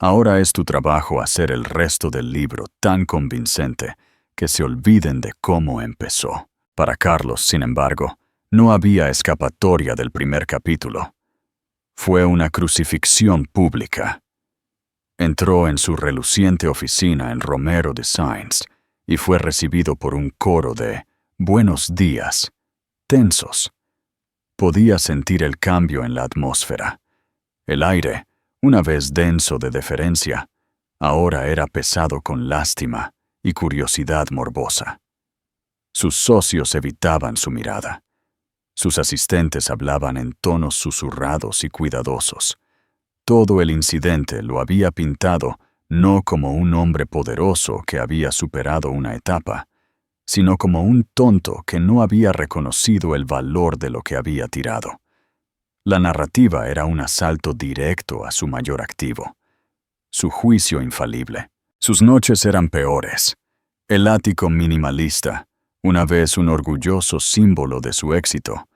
Ahora es tu trabajo hacer el resto del libro tan convincente que se olviden de cómo empezó». Para Carlos, sin embargo, No había escapatoria del primer capítulo. Fue una crucifixión pública. Entró en su reluciente oficina en Romero Designs y fue recibido por un coro de «buenos días», tensos. Podía sentir el cambio en la atmósfera. El aire, una vez denso de deferencia, ahora era pesado con lástima y curiosidad morbosa. Sus socios evitaban su mirada. Sus asistentes hablaban en tonos susurrados y cuidadosos. Todo el incidente lo había pintado no como un hombre poderoso que había superado una etapa, sino como un tonto que no había reconocido el valor de lo que había tirado. La narrativa era un asalto directo a su mayor activo, su juicio infalible. Sus noches eran peores. El ático minimalista, una vez un orgulloso símbolo de su éxito,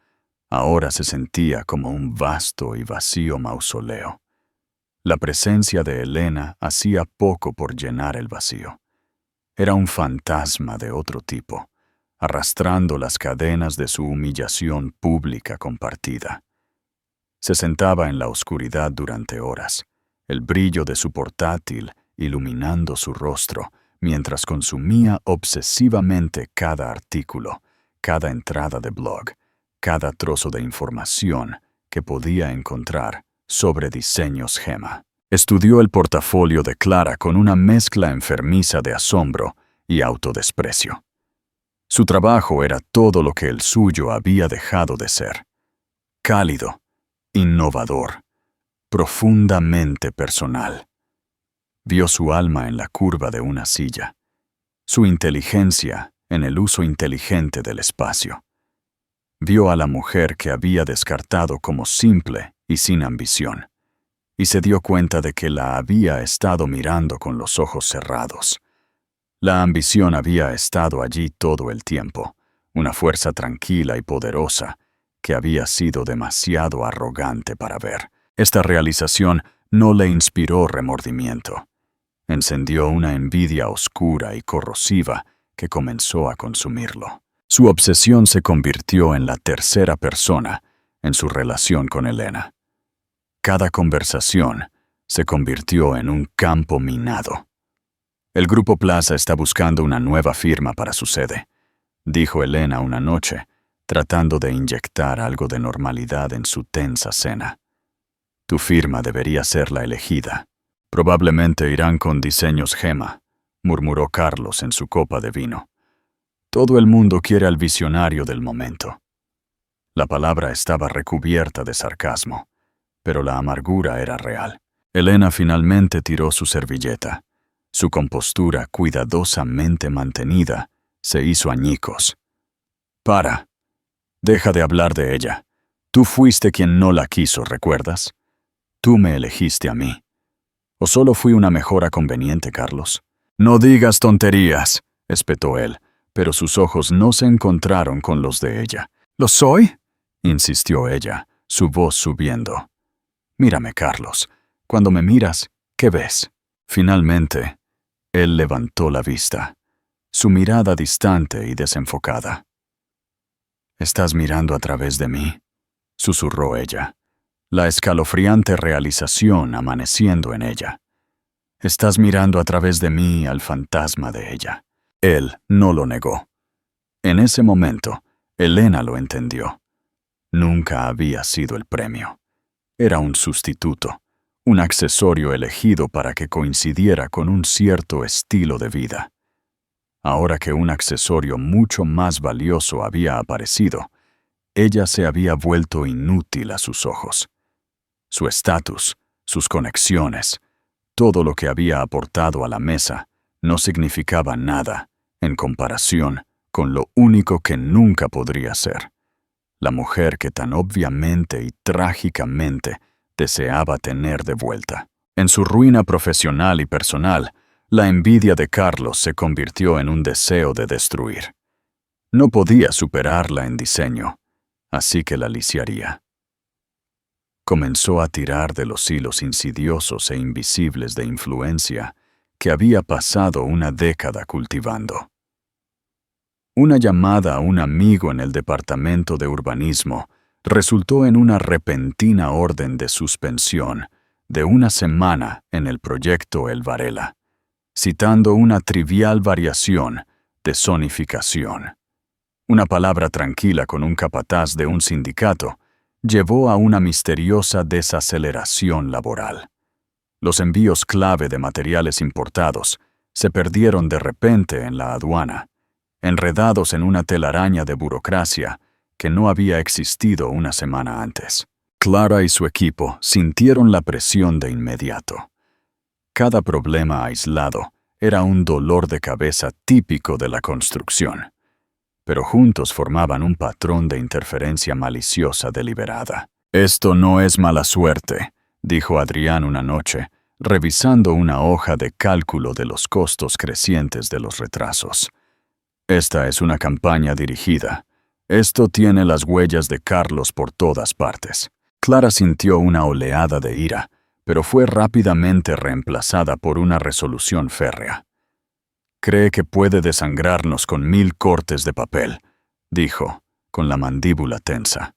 ahora se sentía como un vasto y vacío mausoleo. La presencia de Elena hacía poco por llenar el vacío. Era un fantasma de otro tipo, arrastrando las cadenas de su humillación pública compartida. Se sentaba en la oscuridad durante horas, el brillo de su portátil iluminando su rostro, mientras consumía obsesivamente cada artículo, cada entrada de blog, cada trozo de información que podía encontrar sobre diseños Gema. Estudió el portafolio de Clara con una mezcla enfermiza de asombro y autodesprecio. Su trabajo era todo lo que el suyo había dejado de ser. Cálido, innovador, profundamente personal. Vio su alma en la curva de una silla, su inteligencia en el uso inteligente del espacio. Vio a la mujer que había descartado como simple y sin ambición, y se dio cuenta de que la había estado mirando con los ojos cerrados. La ambición había estado allí todo el tiempo, una fuerza tranquila y poderosa que había sido demasiado arrogante para ver. Esta realización no le inspiró remordimiento. Encendió una envidia oscura y corrosiva que comenzó a consumirlo. Su obsesión se convirtió en la tercera persona en su relación con Elena. Cada conversación se convirtió en un campo minado. El Grupo Plaza está buscando una nueva firma para su sede, dijo Elena una noche, tratando de inyectar algo de normalidad en su tensa cena. Tu firma debería ser la elegida. Probablemente irán con diseños Gema, murmuró Carlos en su copa de vino. Todo el mundo quiere al visionario del momento. La palabra estaba recubierta de sarcasmo, pero la amargura era real. Elena finalmente tiró su servilleta. Su compostura cuidadosamente mantenida se hizo añicos. Para. Deja de hablar de ella. Tú fuiste quien no la quiso, ¿recuerdas? Tú me elegiste a mí. ¿O solo fui una mejora conveniente, Carlos? No digas tonterías, espetó él, pero sus ojos no se encontraron con los de ella. ¿Lo soy? Insistió ella, su voz subiendo. Mírame, Carlos. Cuando me miras, ¿qué ves? Finalmente, él levantó la vista, su mirada distante y desenfocada. «¿Estás mirando a través de mí?», susurró ella, la escalofriante realización amaneciendo en ella. «Estás mirando a través de mí al fantasma de ella». Él no lo negó. En ese momento, Elena lo entendió. Nunca había sido el premio. Era un sustituto, un accesorio elegido para que coincidiera con un cierto estilo de vida. Ahora que un accesorio mucho más valioso había aparecido, ella se había vuelto inútil a sus ojos. Su estatus, sus conexiones, todo lo que había aportado a la mesa, no significaba nada en comparación con lo único que nunca podría ser. La mujer que tan obviamente y trágicamente deseaba tener de vuelta. En su ruina profesional y personal, la envidia de Carlos se convirtió en un deseo de destruir. No podía superarla en diseño, así que la lisiaría. Comenzó a tirar de los hilos insidiosos e invisibles de influencia que había pasado una década cultivando. Una llamada a un amigo en el departamento de urbanismo resultó en una repentina orden de suspensión de una semana en el proyecto El Varela, citando una trivial variación de zonificación. Una palabra tranquila con un capataz de un sindicato llevó a una misteriosa desaceleración laboral. Los envíos clave de materiales importados se perdieron de repente en la aduana, enredados en una telaraña de burocracia que no había existido una semana antes. Clara y su equipo sintieron la presión de inmediato. Cada problema aislado era un dolor de cabeza típico de la construcción, pero juntos formaban un patrón de interferencia maliciosa deliberada. «Esto no es mala suerte», dijo Adrián una noche, revisando una hoja de cálculo de los costos crecientes de los retrasos. «Esta es una campaña dirigida. Esto tiene las huellas de Carlos por todas partes». Clara sintió una oleada de ira, pero fue rápidamente reemplazada por una resolución férrea. «Cree que puede desangrarnos con 1000 cortes de papel», dijo, con la mandíbula tensa.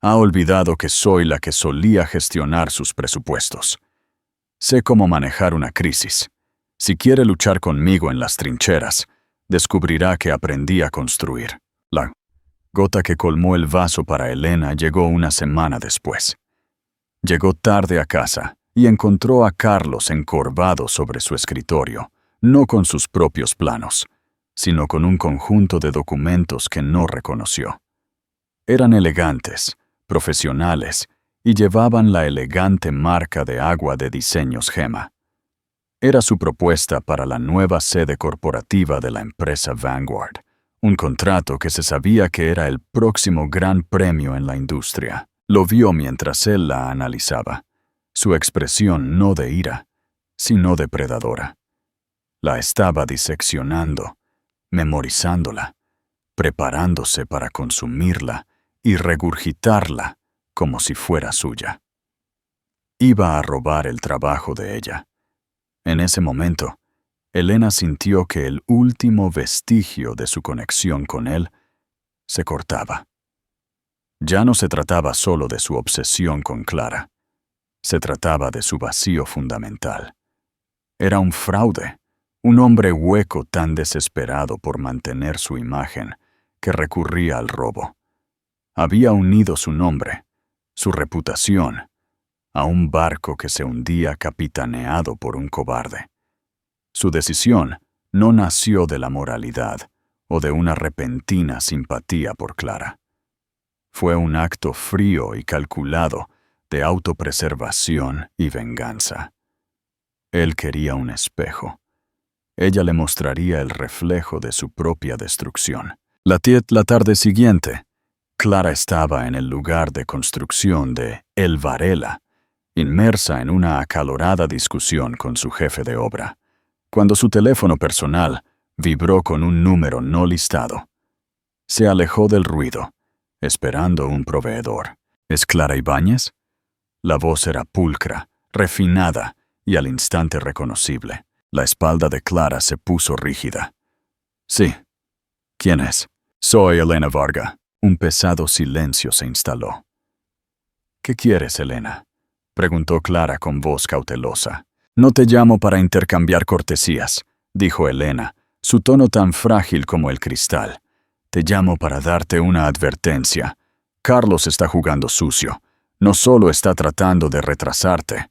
«Ha olvidado que soy la que solía gestionar sus presupuestos. Sé cómo manejar una crisis. Si quiere luchar conmigo en las trincheras, descubrirá que aprendí a construir». La gota que colmó el vaso para Elena llegó una semana después. Llegó tarde a casa y encontró a Carlos encorvado sobre su escritorio, no con sus propios planos, sino con un conjunto de documentos que no reconoció. Eran elegantes, profesionales, y llevaban la elegante marca de agua de Diseños Gema. Era su propuesta para la nueva sede corporativa de la empresa Vanguard, un contrato que se sabía que era el próximo gran premio en la industria. Lo vio mientras él la analizaba, su expresión no de ira, sino depredadora. La estaba diseccionando, memorizándola, preparándose para consumirla y regurgitarla como si fuera suya. Iba a robar el trabajo de ella. En ese momento, Elena sintió que el último vestigio de su conexión con él se cortaba. Ya no se trataba solo de su obsesión con Clara. Se trataba de su vacío fundamental. Era un fraude, un hombre hueco tan desesperado por mantener su imagen que recurría al robo. Había unido su nombre, su reputación, a un barco que se hundía capitaneado por un cobarde. Su decisión no nació de la moralidad o de una repentina simpatía por Clara. Fue un acto frío y calculado de autopreservación y venganza. Él quería un espejo. Ella le mostraría el reflejo de su propia destrucción. La tarde siguiente, Clara estaba en el lugar de construcción de El Varela, inmersa en una acalorada discusión con su jefe de obra, cuando su teléfono personal vibró con un número no listado. Se alejó del ruido, esperando un proveedor. ¿Es Clara Ibáñez? La voz era pulcra, refinada y al instante reconocible. La espalda de Clara se puso rígida. «Sí. ¿Quién es?» «Soy Elena Varga». Un pesado silencio se instaló. «¿Qué quieres, Elena?», preguntó Clara con voz cautelosa. «No te llamo para intercambiar cortesías», dijo Elena, su tono tan frágil como el cristal. «Te llamo para darte una advertencia. Carlos está jugando sucio. No solo está tratando de retrasarte,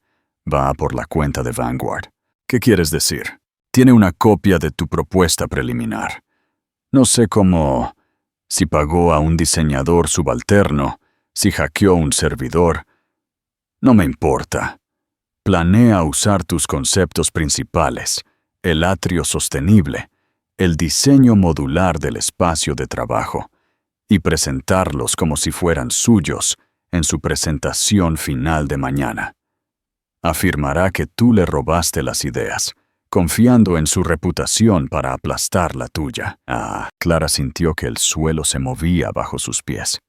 va a por la cuenta de Vanguard». «¿Qué quieres decir?» «Tiene una copia de tu propuesta preliminar. No sé cómo... si pagó a un diseñador subalterno, si hackeó un servidor. No me importa. Planea usar tus conceptos principales, el atrio sostenible, el diseño modular del espacio de trabajo, y presentarlos como si fueran suyos en su presentación final de mañana. Afirmará que tú le robaste las ideas, confiando en su reputación para aplastar la tuya». Clara sintió que el suelo se movía bajo sus pies.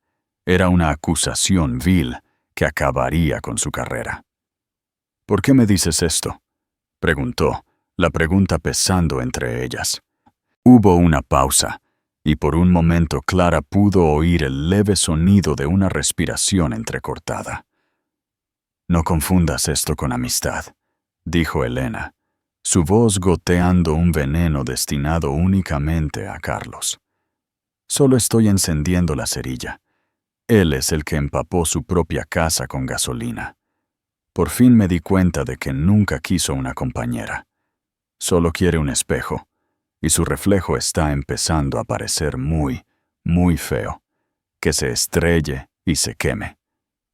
Era una acusación vil que acabaría con su carrera. «¿Por qué me dices esto?», preguntó, la pregunta pesando entre ellas. Hubo una pausa, y por un momento Clara pudo oír el leve sonido de una respiración entrecortada. «No confundas esto con amistad», dijo Elena, su voz goteando un veneno destinado únicamente a Carlos. «Solo estoy encendiendo la cerilla. Él es el que empapó su propia casa con gasolina. Por fin me di cuenta de que nunca quiso una compañera. Solo quiere un espejo, y su reflejo está empezando a parecer muy, muy feo. Que se estrelle y se queme.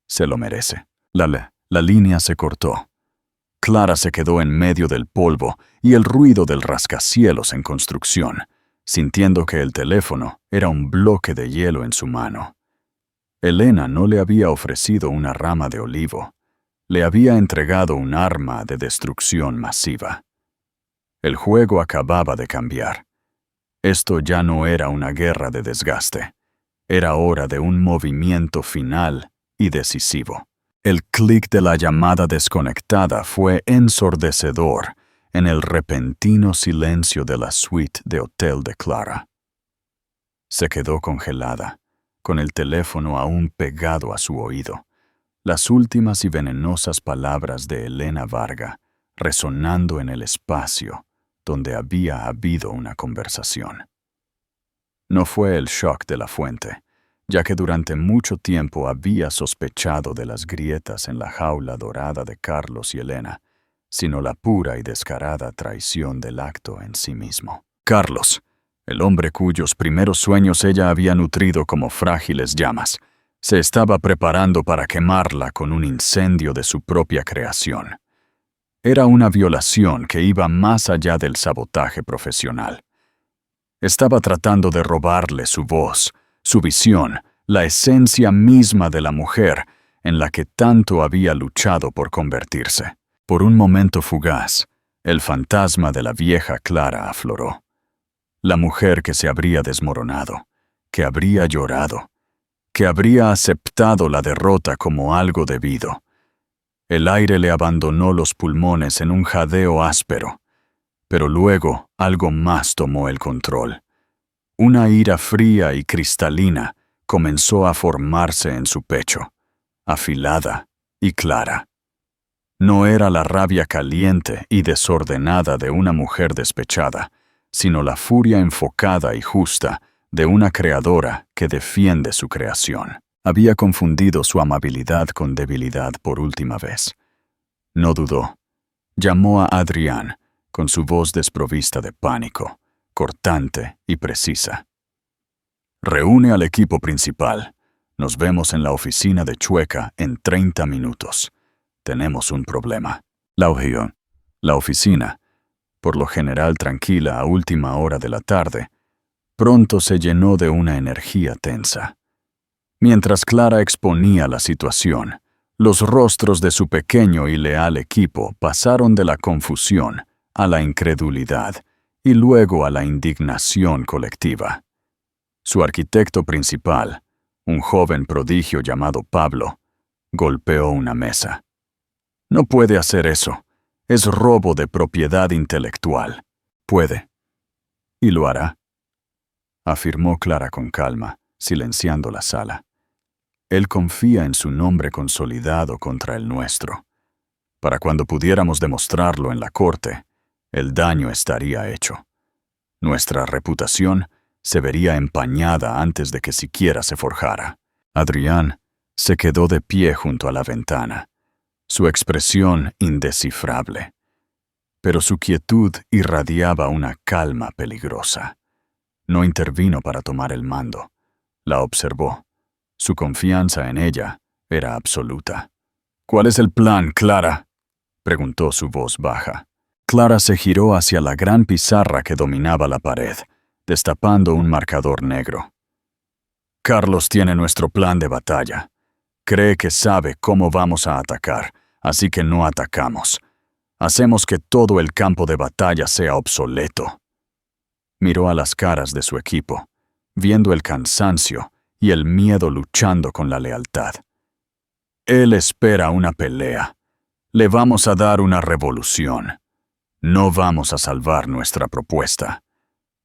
Se lo merece». La línea se cortó. Clara se quedó en medio del polvo y el ruido del rascacielos en construcción, sintiendo que el teléfono era un bloque de hielo en su mano. Elena no le había ofrecido una rama de olivo. Le había entregado un arma de destrucción masiva. El juego acababa de cambiar. Esto ya no era una guerra de desgaste. Era hora de un movimiento final y decisivo. El clic de la llamada desconectada fue ensordecedor en el repentino silencio de la suite de hotel de Clara. Se quedó congelada, con el teléfono aún pegado a su oído, las últimas y venenosas palabras de Elena Varga resonando en el espacio donde había habido una conversación. No fue el shock de la fuente, ya que durante mucho tiempo había sospechado de las grietas en la jaula dorada de Carlos y Elena, sino la pura y descarada traición del acto en sí mismo. Carlos, el hombre cuyos primeros sueños ella había nutrido como frágiles llamas, se estaba preparando para quemarla con un incendio de su propia creación. Era una violación que iba más allá del sabotaje profesional. Estaba tratando de robarle su voz, su visión, la esencia misma de la mujer en la que tanto había luchado por convertirse. Por un momento fugaz, el fantasma de la vieja Clara afloró. La mujer que se habría desmoronado, que habría llorado, que habría aceptado la derrota como algo debido. El aire le abandonó los pulmones en un jadeo áspero, pero luego algo más tomó el control. Una ira fría y cristalina comenzó a formarse en su pecho, afilada y clara. No era la rabia caliente y desordenada de una mujer despechada, sino la furia enfocada y justa de una creadora que defiende su creación. Había confundido su amabilidad con debilidad por última vez. No dudó. Llamó a Adrián, con su voz desprovista de pánico, cortante y precisa. «Reúne al equipo principal. Nos vemos en la oficina de Chueca en 30 minutos. Tenemos un problema». La oficina, por lo general tranquila a última hora de la tarde, pronto se llenó de una energía tensa. Mientras Clara exponía la situación, los rostros de su pequeño y leal equipo pasaron de la confusión a la incredulidad y luego a la indignación colectiva. Su arquitecto principal, un joven prodigio llamado Pablo, golpeó una mesa. «No puede hacer eso. Es robo de propiedad intelectual». «Puede. Y lo hará», afirmó Clara con calma, silenciando la sala. «Él confía en su nombre consolidado contra el nuestro. Para cuando pudiéramos demostrarlo en la corte, el daño estaría hecho. Nuestra reputación se vería empañada antes de que siquiera se forjara». Adrián se quedó de pie junto a la ventana, su expresión indescifrable. Pero su quietud irradiaba una calma peligrosa. No intervino para tomar el mando. La observó. Su confianza en ella era absoluta. «¿Cuál es el plan, Clara?», preguntó su voz baja. Clara se giró hacia la gran pizarra que dominaba la pared, destapando un marcador negro. «Carlos tiene nuestro plan de batalla. Cree que sabe cómo vamos a atacar, así que no atacamos. Hacemos que todo el campo de batalla sea obsoleto». Miró a las caras de su equipo, viendo el cansancio y el miedo luchando con la lealtad. «Él espera una pelea. Le vamos a dar una revolución. No vamos a salvar nuestra propuesta.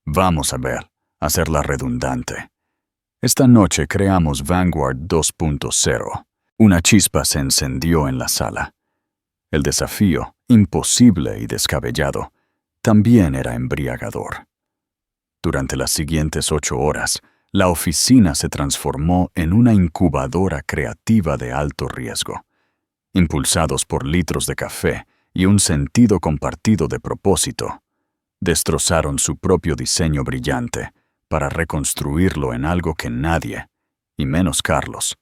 Vamos a ver hacerla redundante. Esta noche creamos Vanguard 2.0. Una chispa se encendió en la sala. El desafío, imposible y descabellado, también era embriagador. Durante las siguientes 8 horas, la oficina se transformó en una incubadora creativa de alto riesgo. Impulsados por litros de café y un sentido compartido de propósito, destrozaron su propio diseño brillante para reconstruirlo en algo que nadie, y menos Carlos,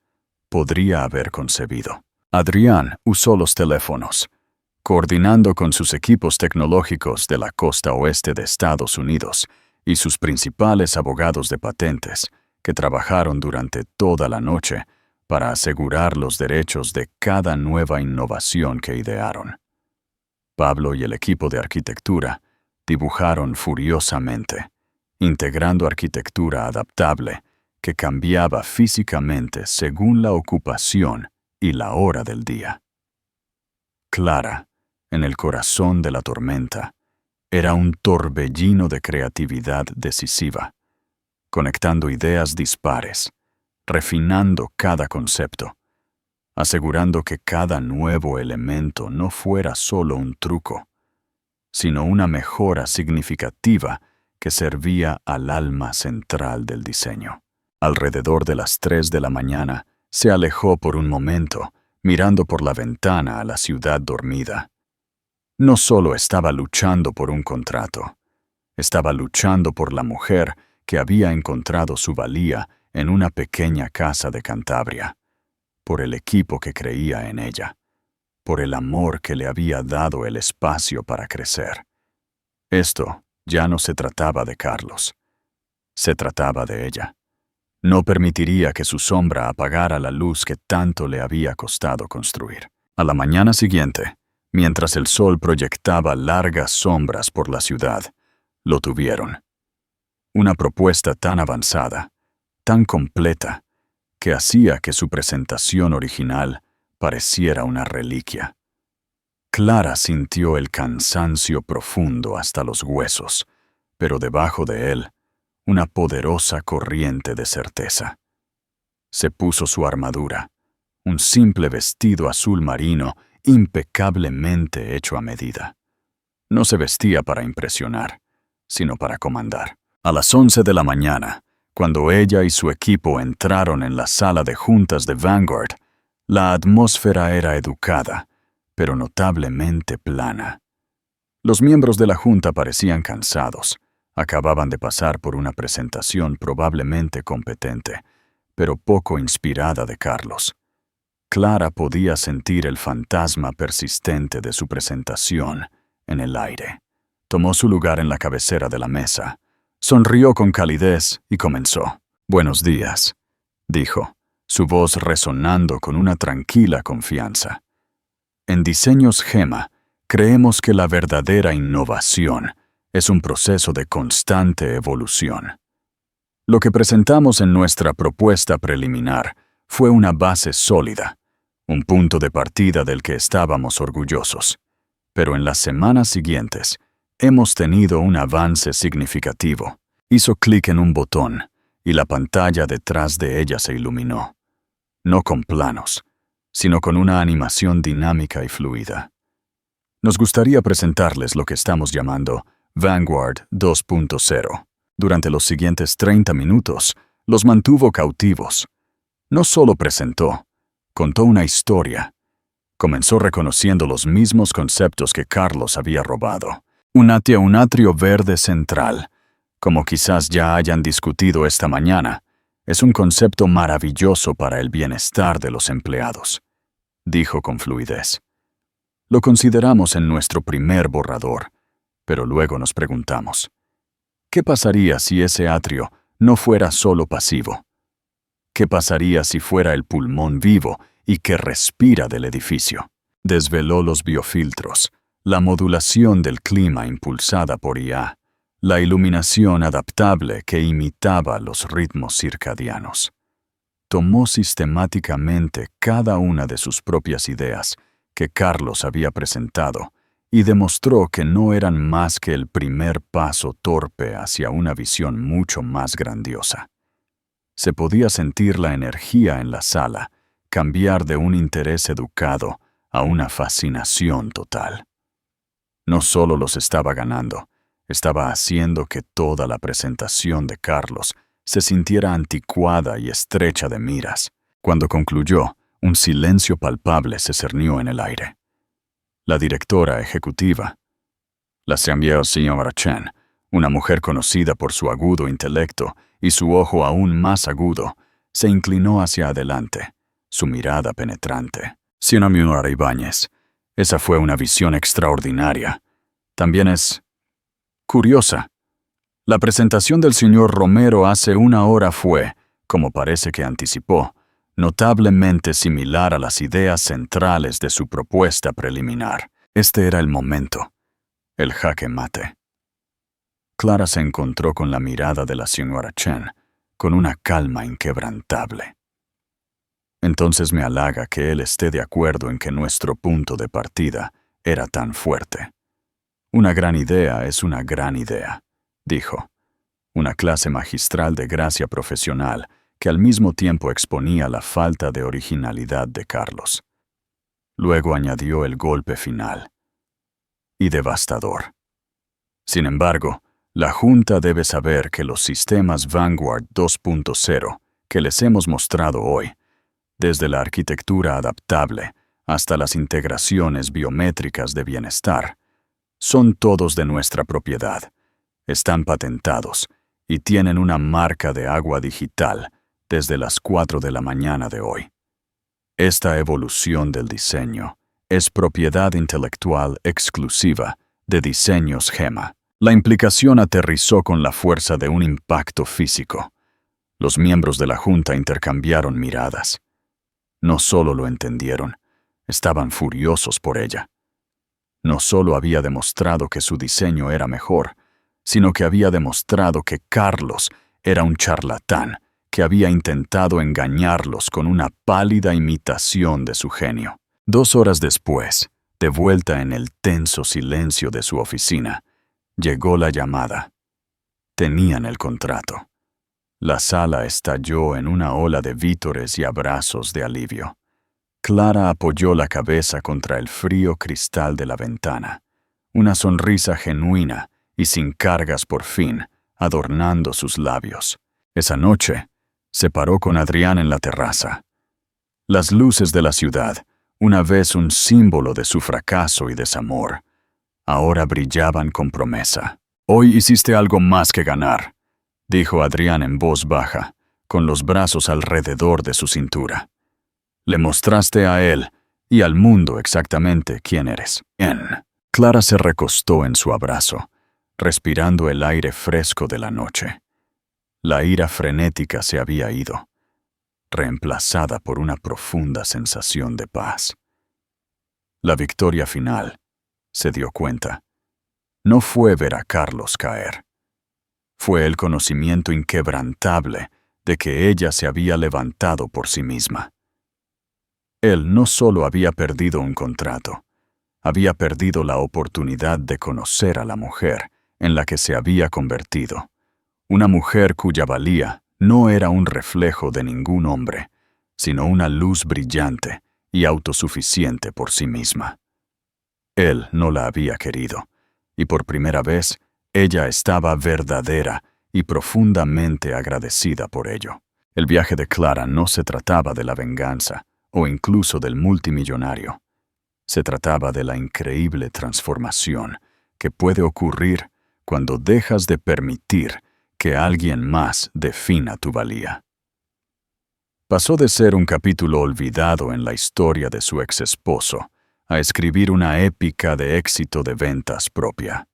podría haber concebido. Adrián usó los teléfonos, coordinando con sus equipos tecnológicos de la costa oeste de Estados Unidos y sus principales abogados de patentes, que trabajaron durante toda la noche para asegurar los derechos de cada nueva innovación que idearon. Pablo y el equipo de arquitectura dibujaron furiosamente, integrando arquitectura adaptable que cambiaba físicamente según la ocupación y la hora del día. Clara, en el corazón de la tormenta, era un torbellino de creatividad decisiva, conectando ideas dispares, refinando cada concepto, asegurando que cada nuevo elemento no fuera solo un truco, sino una mejora significativa que servía al alma central del diseño. Alrededor de las 3 de la mañana, se alejó por un momento, mirando por la ventana a la ciudad dormida. No solo estaba luchando por un contrato, estaba luchando por la mujer que había encontrado su valía en una pequeña casa de Cantabria, por el equipo que creía en ella, por el amor que le había dado el espacio para crecer. Esto ya no se trataba de Carlos, se trataba de ella. No permitiría que su sombra apagara la luz que tanto le había costado construir. A la mañana siguiente, mientras el sol proyectaba largas sombras por la ciudad, lo tuvieron. Una propuesta tan avanzada, tan completa, que hacía que su presentación original pareciera una reliquia. Clara sintió el cansancio profundo hasta los huesos, pero debajo de él, una poderosa corriente de certeza. Se puso su armadura, un simple vestido azul marino impecablemente hecho a medida. No se vestía para impresionar, sino para comandar. A las 11 de la mañana, cuando ella y su equipo entraron en la sala de juntas de Vanguard, la atmósfera era educada, pero notablemente plana. Los miembros de la junta parecían cansados. Acababan de pasar por una presentación probablemente competente, pero poco inspirada de Carlos. Clara podía sentir el fantasma persistente de su presentación en el aire. Tomó su lugar en la cabecera de la mesa, sonrió con calidez y comenzó. «Buenos días», dijo, su voz resonando con una tranquila confianza. En Diseños Gema, creemos que la verdadera innovación es un proceso de constante evolución. Lo que presentamos en nuestra propuesta preliminar fue una base sólida, un punto de partida del que estábamos orgullosos. Pero en las semanas siguientes, hemos tenido un avance significativo. Hizo clic en un botón y la pantalla detrás de ella se iluminó. No con planos, sino con una animación dinámica y fluida. Nos gustaría presentarles lo que estamos llamando Vanguard 2.0. Durante los siguientes 30 minutos, los mantuvo cautivos. No solo presentó, contó una historia. Comenzó reconociendo los mismos conceptos que Carlos había robado. Un atrio verde central, como quizás ya hayan discutido esta mañana, es un concepto maravilloso para el bienestar de los empleados, dijo con fluidez. Lo consideramos en nuestro primer borrador, pero luego nos preguntamos, ¿qué pasaría si ese atrio no fuera solo pasivo? ¿Qué pasaría si fuera el pulmón vivo y que respira del edificio? Desveló los biofiltros, la modulación del clima impulsada por IA, la iluminación adaptable que imitaba los ritmos circadianos. Tomó sistemáticamente cada una de sus propias ideas que Carlos había presentado y demostró que no eran más que el primer paso torpe hacia una visión mucho más grandiosa. Se podía sentir la energía en la sala cambiar de un interés educado a una fascinación total. No solo los estaba ganando, estaba haciendo que toda la presentación de Carlos se sintiera anticuada y estrecha de miras. Cuando concluyó, un silencio palpable se cernió en el aire. La directora ejecutiva, la señora Chen, una mujer conocida por su agudo intelecto y su ojo aún más agudo, se inclinó hacia adelante, su mirada penetrante. Señora Ibáñez, esa fue una visión extraordinaria. También es curiosa. La presentación del señor Romero hace una hora fue, como parece que anticipó, notablemente similar a las ideas centrales de su propuesta preliminar. Este era el momento, el jaque mate. Clara se encontró con la mirada de la señora Chen, con una calma inquebrantable. Entonces me halaga que él esté de acuerdo en que nuestro punto de partida era tan fuerte. Una gran idea es una gran idea, dijo. Una clase magistral de gracia profesional que al mismo tiempo exponía la falta de originalidad de Carlos. Luego añadió el golpe final. Y devastador. Sin embargo, la Junta debe saber que los sistemas Vanguard 2.0 que les hemos mostrado hoy, desde la arquitectura adaptable hasta las integraciones biométricas de bienestar, son todos de nuestra propiedad, están patentados y tienen una marca de agua digital desde las 4 de la mañana de hoy. Esta evolución del diseño es propiedad intelectual exclusiva de Diseños Gema. La implicación aterrizó con la fuerza de un impacto físico. Los miembros de la Junta intercambiaron miradas. No solo lo entendieron, estaban furiosos por ella. No solo había demostrado que su diseño era mejor, sino que había demostrado que Carlos era un charlatán que había intentado engañarlos con una pálida imitación de su genio. 2 horas después, de vuelta en el tenso silencio de su oficina, llegó la llamada. Tenían el contrato. La sala estalló en una ola de vítores y abrazos de alivio. Clara apoyó la cabeza contra el frío cristal de la ventana. Una sonrisa genuina y sin cargas por fin, adornando sus labios. Esa noche, se paró con Adrián en la terraza. Las luces de la ciudad, una vez un símbolo de su fracaso y desamor, ahora brillaban con promesa. «Hoy hiciste algo más que ganar», dijo Adrián en voz baja, con los brazos alrededor de su cintura. «Le mostraste a él y al mundo exactamente quién eres». Clara se recostó en su abrazo, respirando el aire fresco de la noche. La ira frenética se había ido, reemplazada por una profunda sensación de paz. La victoria final, se dio cuenta, no fue ver a Carlos caer. Fue el conocimiento inquebrantable de que ella se había levantado por sí misma. Él no solo había perdido un contrato, había perdido la oportunidad de conocer a la mujer en la que se había convertido. Una mujer cuya valía no era un reflejo de ningún hombre, sino una luz brillante y autosuficiente por sí misma. Él no la había querido, y por primera vez ella estaba verdadera y profundamente agradecida por ello. El viaje de Clara no se trataba de la venganza o incluso del multimillonario. Se trataba de la increíble transformación que puede ocurrir cuando dejas de permitir que alguien más defina tu valía. Pasó de ser un capítulo olvidado en la historia de su ex esposo a escribir una épica de éxito de ventas propia.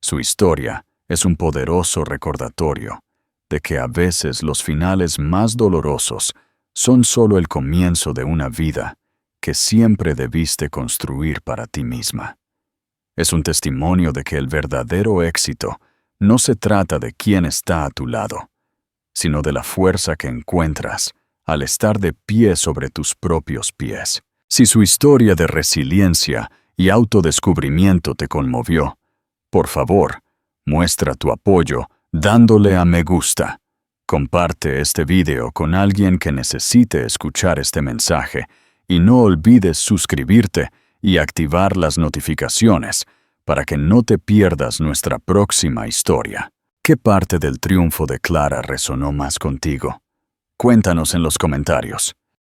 Su historia es un poderoso recordatorio de que a veces los finales más dolorosos son solo el comienzo de una vida que siempre debiste construir para ti misma. Es un testimonio de que el verdadero éxito no se trata de quién está a tu lado, sino de la fuerza que encuentras al estar de pie sobre tus propios pies. Si su historia de resiliencia y autodescubrimiento te conmovió, por favor, muestra tu apoyo dándole a me gusta. Comparte este video con alguien que necesite escuchar este mensaje y no olvides suscribirte y activar las notificaciones para que no te pierdas nuestra próxima historia. ¿Qué parte del triunfo de Clara resonó más contigo? Cuéntanos en los comentarios.